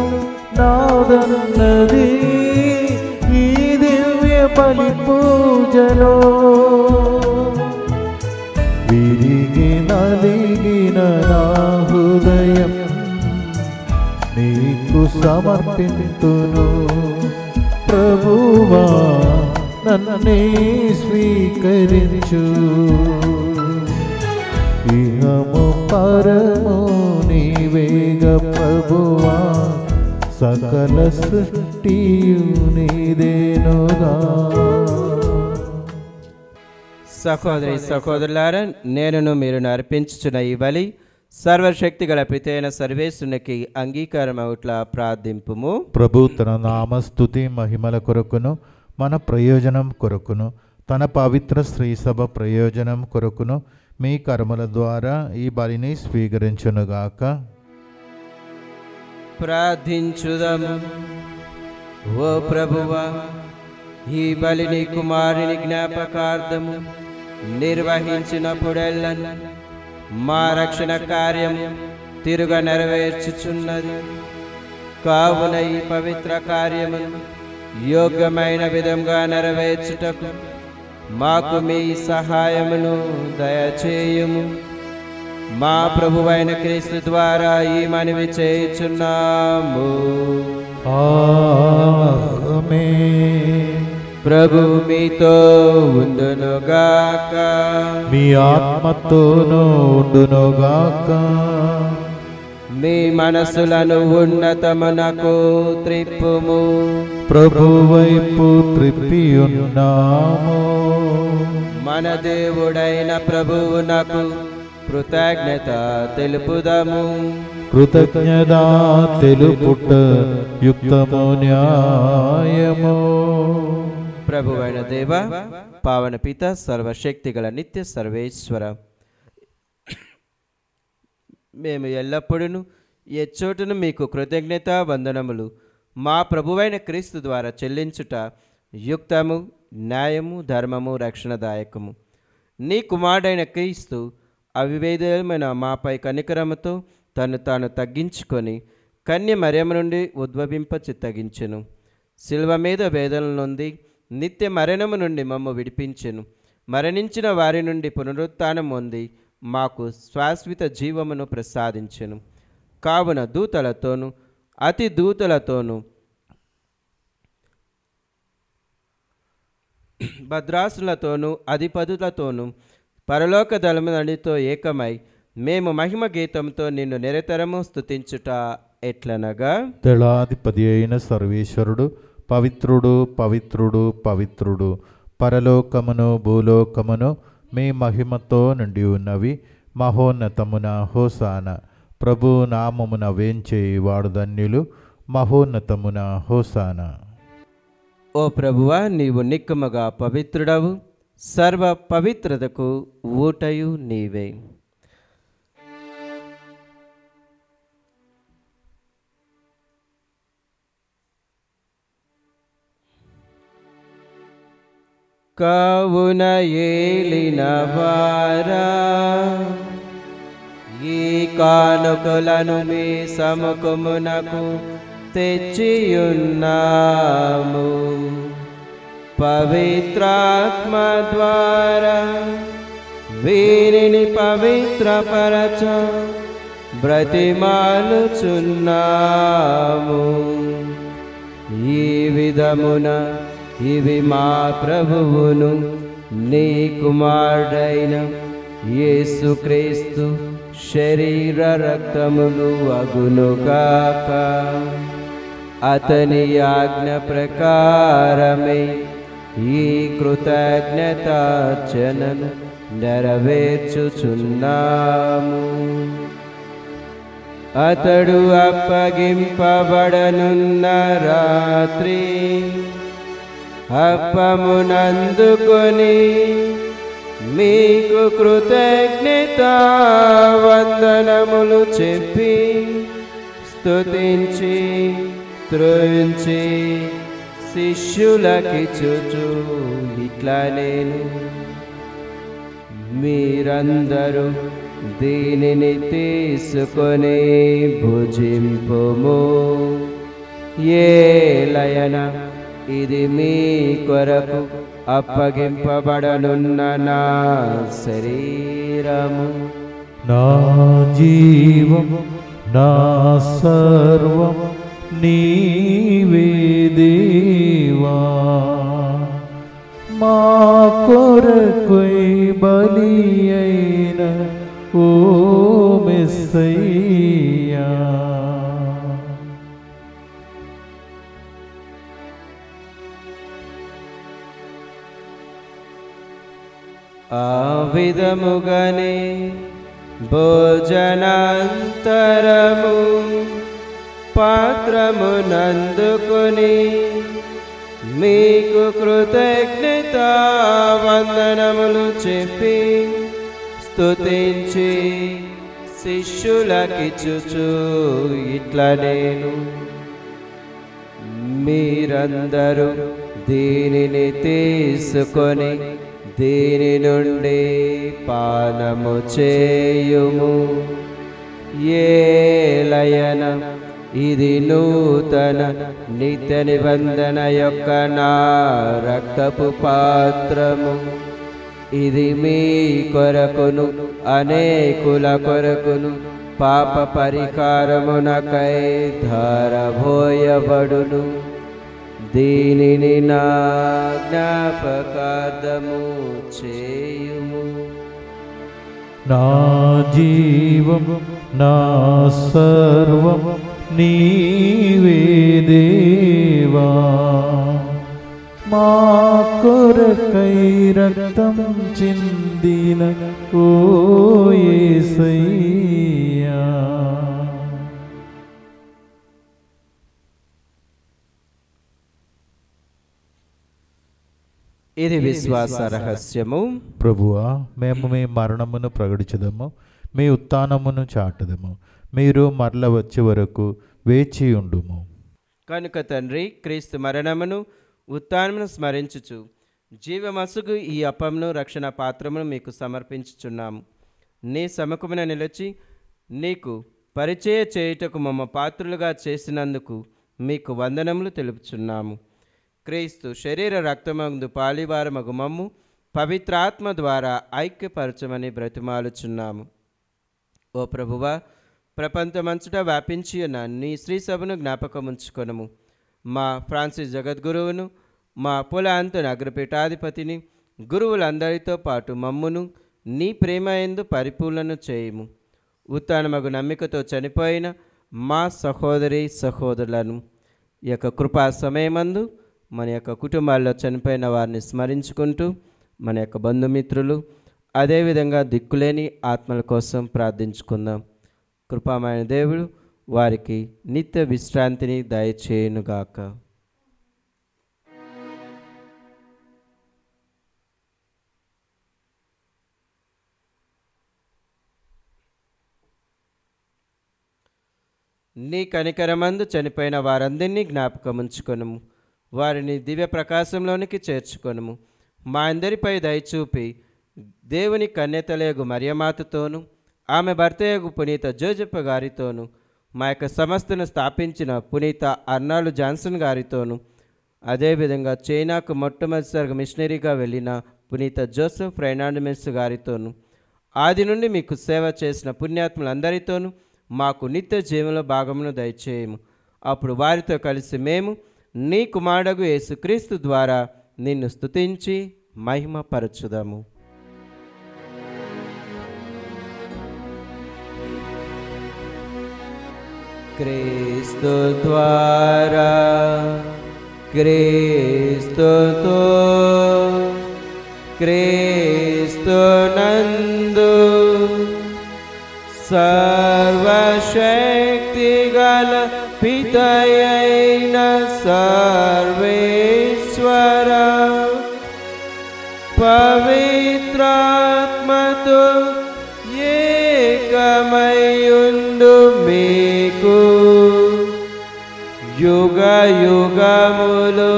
నాదన్నది ఈ దివ్య బలి పూజలో. విరిగి నలిగిన నా హృదయం నీకు సమర్పింతును ప్రభువా, నన్నే స్వీకరించు. ఇహము పరము నీవేగ ప్రభువా, సకల సృష్టియు నీదేనుగా. సహోదరి సహోదరులారా, నేనును మీరును అర్పించుచున్న ఈ బలి సర్వశక్తి గల పితైన సర్వేశ్వరునికి అంగీకారం అవుట్లా ప్రార్థింపుము. ప్రభు తన నామస్తుతి మహిమల కొరకును మన ప్రయోజనం కొరకును తన పవిత్ర శ్రీ సభ ప్రయోజనం కొరకును మీ కర్మల ద్వారా ఈ బలిని స్వీకరించునుగాక. ప్రార్థించుదము. ఓ ప్రభువా, ఈ బలిని కుమారుని జ్ఞాపకార్థము నిర్వహించినప్పుడెల్లను మా రక్షణ కార్యము తిరుగ నెరవేర్చుచున్నది. కావున ఈ పవిత్ర కార్యమును యోగ్యమైన విధంగా నెరవేర్చుటకు మాకు మీ సహాయమును దయచేయుము. మా ప్రభువైన క్రీస్తు ద్వారా ఈ మనవి చేయుచున్నాము. ఆమేన్. ప్రభు మీతో ఉండునుగాక, మీ ఆత్మతోనూ ఉండునుగాక. మీ మనసులను ఉన్నతమునకు త్రిప్పుము. ప్రభు వైపు త్రిప్పియున్నాము. మన దేవుడైన ప్రభువునకు కృతజ్ఞత తెలుపుదము. కృతజ్ఞత తెలుపుట యుక్తము న్యాయము. ప్రభువైన దేవ, పావన పిత, సర్వశక్తి గల నిత్య సర్వేశ్వర, మేము ఎల్లప్పుడూ ఎచ్చోటును మీకు కృతజ్ఞత వందనములు మా ప్రభువైన క్రీస్తు ద్వారా చెల్లించుట యుక్తము, న్యాయము, ధర్మము, రక్షణదాయకము. నీ కుమారుడైన క్రీస్తు అవివేదమైన మాపై కనికరముతో తను తాను తగ్గించుకొని కన్య మరియమ్మ నుండి ఉద్భవింప చిత్తగించెను. శిల్వ మీద వేదనల నుండి నిత్య మరణము నుండి మమ్ము విడిపించెను. మరణించిన వారి నుండి పునరుత్థానం పొంది మాకు శాశ్వత జీవమును ప్రసాదించెను. కావున దూతలతోనూ అతి దూతలతోనూ భద్రాసులతోనూ అధిపతులతోనూ పరలోక దళములన్నిటితో ఏకమై మేము మహిమ గీతంతో నిన్ను నిరతరము స్తుతించుట ఎట్లనగా, దళాధిపతి అయిన సర్వేశ్వరుడు పవిత్రుడు పవిత్రుడు పవిత్రుడు, పరలోకమును భూలోకమును మీ మహిమతో నిండి ఉన్నవి. మహోన్నతమున హోసాన. ప్రభు నామమున వేంచేవాడు ధన్యులు. మహోన్నతమున హోసాన. ఓ ప్రభువా, నీవు నిక్కముగా పవిత్రుడవు, సర్వ పవిత్రతకు ఊటయు నీవే. కావున ఏలిన వారా, ఈ కానుకలను మీ సముఖమునకు తెచ్చియున్నాము. పవిత్రాత్మ ద్వారా వీరిని పవిత్రపరచ బ్రతిమాలుచున్నాము. ఈ విధమున ఇవి మా ప్రభువును నీ కుమారుడైన యేసుక్రీస్తు శరీర రక్తములు అగునుగాక. అతని ఆజ్ఞ ప్రకారమే ఈ కృతజ్ఞతార్చనను నెరవేర్చుచున్నాము. అతడు అప్పగింపబడనున్న రాత్రి అప్పమునందుకొని మీకు కృతజ్ఞతా వందనములు చెప్పి స్తుతించి త్రుంచి శిష్యులకిచ్చుచు ఇట్లా నేను, మీరందరూ దీనిని తీసుకొని భుజింపుము. ఏలయన ఇది మీ కొరకు అప్పగింపబడనున్న నా శరీరము. నా జీవం నా సర్వం నీవే దేవా, మా కొరకై బలి అయిన ఓ మెస్సయ్యా. ఆ విధముగానే భోజనాంతరము పాత్రమునందుకొని మీకు కృతజ్ఞతా వందనములు చెప్పి స్తుతించి శిష్యులకిచ్చుచు ఇట్లా నేను, మీరందరూ దీనిని తీసుకొని దీని నుండి పానము చేయుము. ఏలయన ఇది నూతన నిత్య నిబంధన యొక్క నా రక్తపు పాత్రము. ఇది మీ కొరకును అనేకుల కొరకును పాప పరిహారమునకై ధారబోయబడును. దీనిని నా జ్ఞాపకార్థము చేయుము. నా జీవం నా సర్వం నీవే దేవా, మా కొరకై రక్తం చిందిన ఓ యేసయ్యా. ఇది విశ్వాస రహస్యము. ప్రభువా, మేము మీ మరణమును ప్రకటించదము, మీ ఉత్థానమును చాటదము. మీరు మరల వచ్చే వరకు వేచి ఉండుము. కనుక తండ్రి, క్రీస్తు మరణమును ఉత్థానమును స్మరించుచు జీవమసుగు ఈ అప్పమును రక్షణ పాత్రమును మీకు సమర్పించుచున్నాము. నీ సముఖమున నిలిచి నీకు పరిచయ చేయుటకు మమ్మ పాత్రులుగా చేసినందుకు మీకు వందనములు తెలుపుచున్నాము. క్రీస్తు శరీర రక్తమందు పాలివారమగు మమ్ము పవిత్రాత్మ ద్వారా ఐక్యపరచమని బ్రతిమాలుచున్నాము. ఓ ప్రభువా, ప్రపంచమంతటా వ్యాపించి ఉన్న నీ శ్రీ సభను జ్ఞాపకముంచుకొనము. మా ఫ్రాన్సిస్ జగద్గురువును, మా పులాంతోని అగ్రపీఠాధిపతిని, గురువులందరితో పాటు మమ్మును నీ ప్రేమ యందు పరిపూర్ణను చేయుము. ఉత్థానమగు నమ్మికతో చనిపోయిన మా సహోదరి సహోదరులను ఈ యొక్క కృపా సమయమందు మన యొక్క కుటుంబాల్లో చనిపోయిన వారిని స్మరించుకుంటూ మన యొక్క బంధుమిత్రులు, అదేవిధంగా దిక్కులేని ఆత్మల కోసం ప్రార్థించుకుందాం. కృపామైన దేవుడు వారికి నిత్య విశ్రాంతిని దయచేయునుగాక. నీ కనికరమందు చనిపోయిన వారందరినీ జ్ఞాపకముంచుకొనుము. వారిని దివ్య ప్రకాశంలోనికి చేర్చుకొనుము. మా అందరిపై దయచూపి దేవుని కన్యతలేగు మరియమాతతోనూ ఆమె భర్తయగు పునీత జోజప్ప గారితోనూ మా యొక్క సంస్థను స్థాపించిన పునీత అర్నాల్డ్ జాన్సన్ గారితోనూ అదేవిధంగా చైనాకు మొట్టమొదటిసారిగా మిషనరీగా వెళ్ళిన పునీత జోసెఫ్ ఫెర్నాండెస్ గారితోనూ ఆది నుండి మీకు సేవ చేసిన పుణ్యాత్ములందరితోనూ మాకు నిత్య జీవంలో భాగమును దయచేయము. అప్పుడు వారితో కలిసి మేము నీ కుమారుడగు యేసుక్రీస్తు ద్వారా నిన్ను స్తుతించి మహిమపరచుదాము. క్రీస్తు ద్వారా, క్రీస్తుతో, క్రీస్తు నందు సర్వశక్తి గల పితయైన సర్వేశ్వర పవిత్రాత్మతో ఏకమయుండు మీకు యుగ యుగములు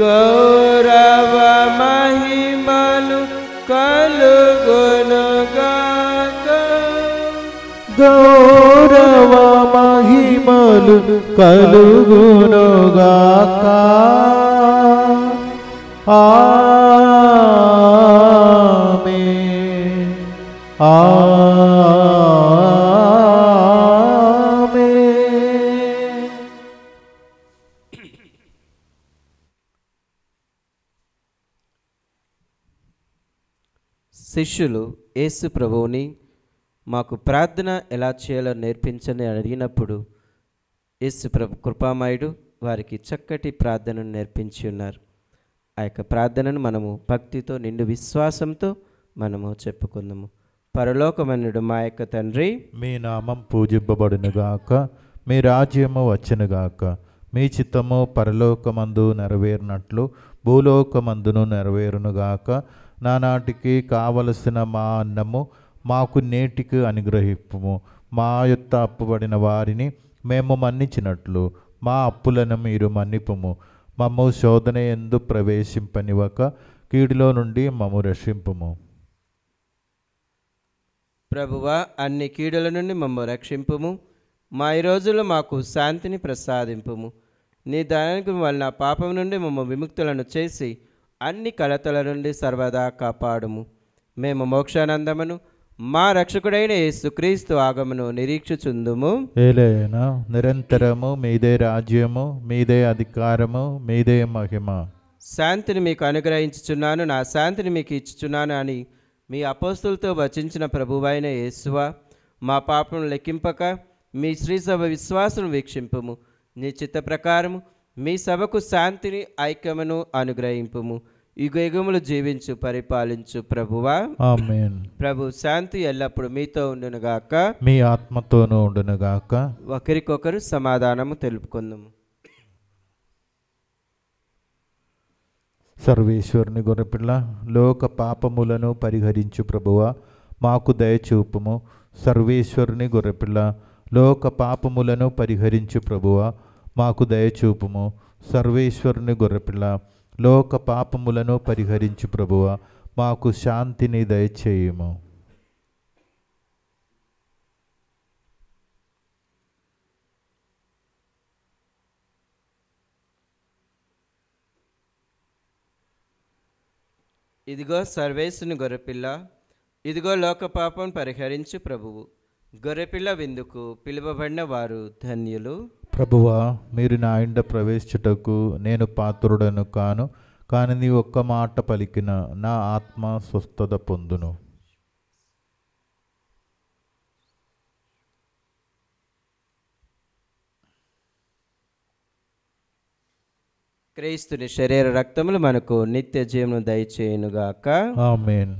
గౌరవ మహిమలు కలుగునుగాక. గౌరవ మహిమలు కలుగునుగాక. ఆమేన్. ఆమేన్. శిష్యులు యేసు ప్రభువుని మాకు ప్రార్థన ఎలా చేయాలో నేర్పించని అడిగినప్పుడు యేసు ప్రభు కృపామయుడు వారికి చక్కటి ప్రార్థనను నేర్పించి ఉన్నారు. ఆ యొక్క ప్రార్థనను మనము భక్తితో నిండు విశ్వాసంతో మనము చెప్పుకుందాము. పరలోకమన్యుడు మా యొక్క తండ్రి, మీ నామం పూజింపబడునుగాక, మీ రాజ్యము వచ్చునుగాక, మీ చిత్తము పరలోకమందు నెరవేరినట్లు భూలోకమందును నెరవేరునుగాక. నానాటికి కావలసిన మా అన్నము మాకు నేటికి అనుగ్రహింపుము. మా యొక్క అప్పుబడిన వారిని మేము మన్నించినట్లు మా అప్పులను మీరు మన్నిపుము. మమ్ము శోధన యందు ప్రవేశింపనివ్వక కీడులో నుండి మమ్ము రక్షింపుము. ప్రభువా, అన్ని కీడుల నుండి మమ్ము రక్షింపుము. మా ఈ రోజుల్లో మాకు శాంతిని ప్రసాదింపుము. నీ దయానికి వలన పాపం నుండి మమ్ము విముక్తులను చేసి అన్ని కలతల నుండి సర్వదా కాపాడుము. మేము మోక్షానందమును మా రక్షకుడైన యేసుక్రీస్తు ఆగమను నిరీక్షించుచుందుము. ఏలైనా నిరంతరము మీదే రాజ్యము, మీదే అధికారము, మీదే మహిమ. శాంతిని మీకు అనుగ్రహించుచున్నాను, నా శాంతిని మీకు ఇచ్చుచున్నాను అని మీ అపోస్తులతో వచించిన ప్రభువైన యేసువా, మా పాపను లెక్కింపక మీ శ్రీసభ విశ్వాసం వీక్షింపుము. నీ చిత్త ప్రకారము మీ సభకు శాంతిని ఐక్యమును అనుగ్రహింపుము. యుగయుగములు జీవించు పరిపాలించు ప్రభువా. ఆమేన్. ప్రభు శాంతి ఎల్లప్పుడు మీతో ఉండునుగాక, మీ ఆత్మతోనూ ఉండునుగాక. ఒకరికొకరు సమాధానము తెలుపుకుందాము. సర్వేశ్వరుని గొర్రెపిల్ల లోక పాపములను పరిహరించు ప్రభువా మాకు దయచూపుము. సర్వేశ్వరుని గొర్రెపిల్ల లోక పాపములను పరిహరించు ప్రభువా మాకు దయచూపుము. సర్వేశ్వరుని గొర్రెపిల్ల లోక పాపములను పరిహరించు ప్రభువా మాకు శాంతిని దయచేయుము. ఇదిగో సర్వేశ్వరుని గొర్రెపిల్ల, ఇదిగో లోక పాపం పరిహరించు ప్రభువు. గొర్రెపిల్ల విందుకు పిలువబడిన వారు ధన్యులు. ప్రభువా మీరు నా ఇంట ప్రవేశించుటకు నేను పాత్రుడను కాను, కానీ నీ ఒక్క మాట పలికిన నా ఆత్మ స్వస్థత పొందును. క్రీస్తుని శరీర రక్తములు మనకు నిత్య జీవనం దయచేయునుగాక. ఆమేన్.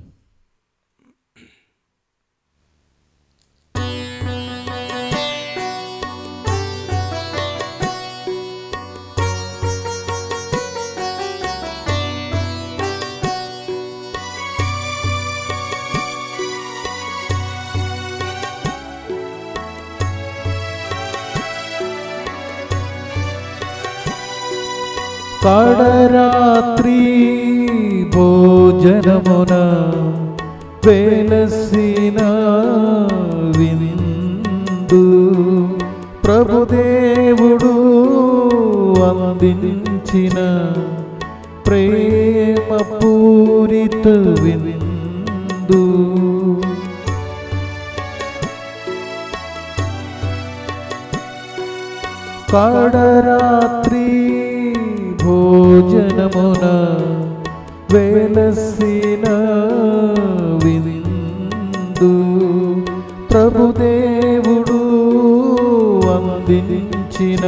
కడరాత్రి భోజనమున వెలసిన విందు ప్రభుదేవుడు అందించిన ప్రేమ పూరిత విందు. కడరాత్రి భోజనమున వెలసిన విందు ప్రభుదేవుడు అందించిన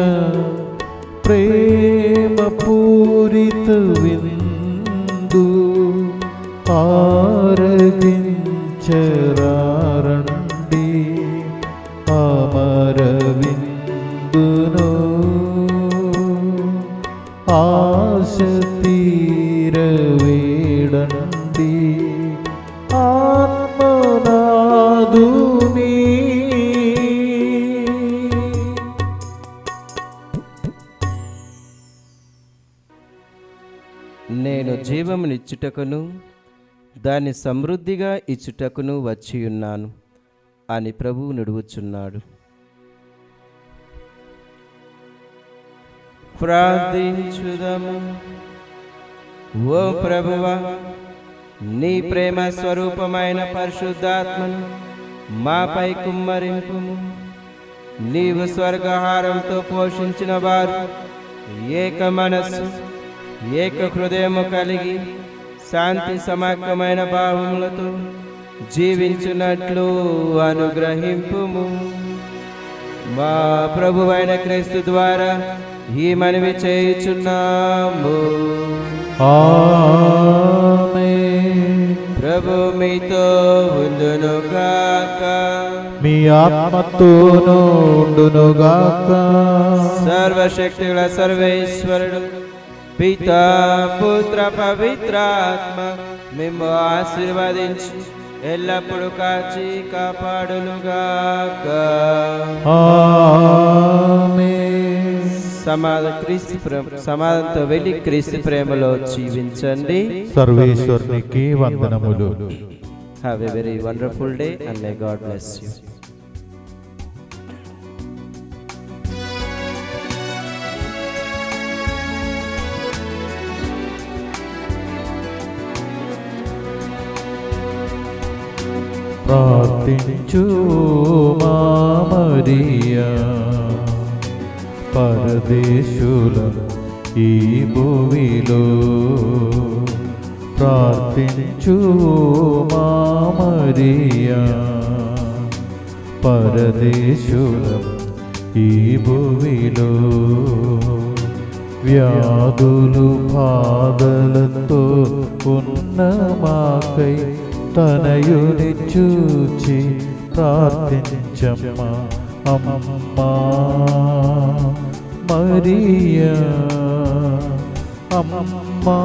ప్రేమ పూరిత విందు. ఆరగించరారండి అమర విందును, ఆశ తీరవేడండి ఆత్మనాదుని. నేను జీవమునిచ్చుటకును దాన్ని సమృద్ధిగా ఇచ్చుటకును వచ్చియున్నాను అని ప్రభువు నుడువుచున్నాడు. ప్రార్థించుదము. ఓ ప్రభువా, నీ ప్రేమ స్వరూపమైన పరిశుద్ధాత్మను మాపై కుమ్మరింపుము. నీవు స్వర్గహారంతో పోషించిన వారు ఏక మనస్సు ఏక హృదయము కలిగి శాంతి సమాఖ్యమైన భావములతో జీవించున్నట్లు అనుగ్రహింపుము. మా ప్రభువైన క్రీస్తు ద్వారా ఈ మనవి చేయుచున్నాము. ఆమేన్. ప్రభు మీతో ఉండునుగాక. మీ ఆత్మతోనూ ఉండునుగాక. సర్వశక్తుల సర్వేశ్వరుడు పితా పుత్ర పవిత్రాత్మ మేము ఆశీర్వదించి ఎల్లప్పుడూ కాచి కాపాడునుగాక. ఆమేన్. సమాధానంతో వెళ్ళి క్రీస్తు ప్రేమలో జీవించండి. సర్వేశ్వరునికి వందనములు. Have a very wonderful day and may God bless you. ప్రార్థించు మా మరియా, పరదేశులం ఈ భూమిలో. ప్రార్థించు మా మరియా, పరదేశులం ఈ భూమిలో. వ్యాధులు బాధలతో ఉన్న మాకై తనయుని చూచి ప్రార్థించమ్మా అమ్మా మరియా. అమ్మా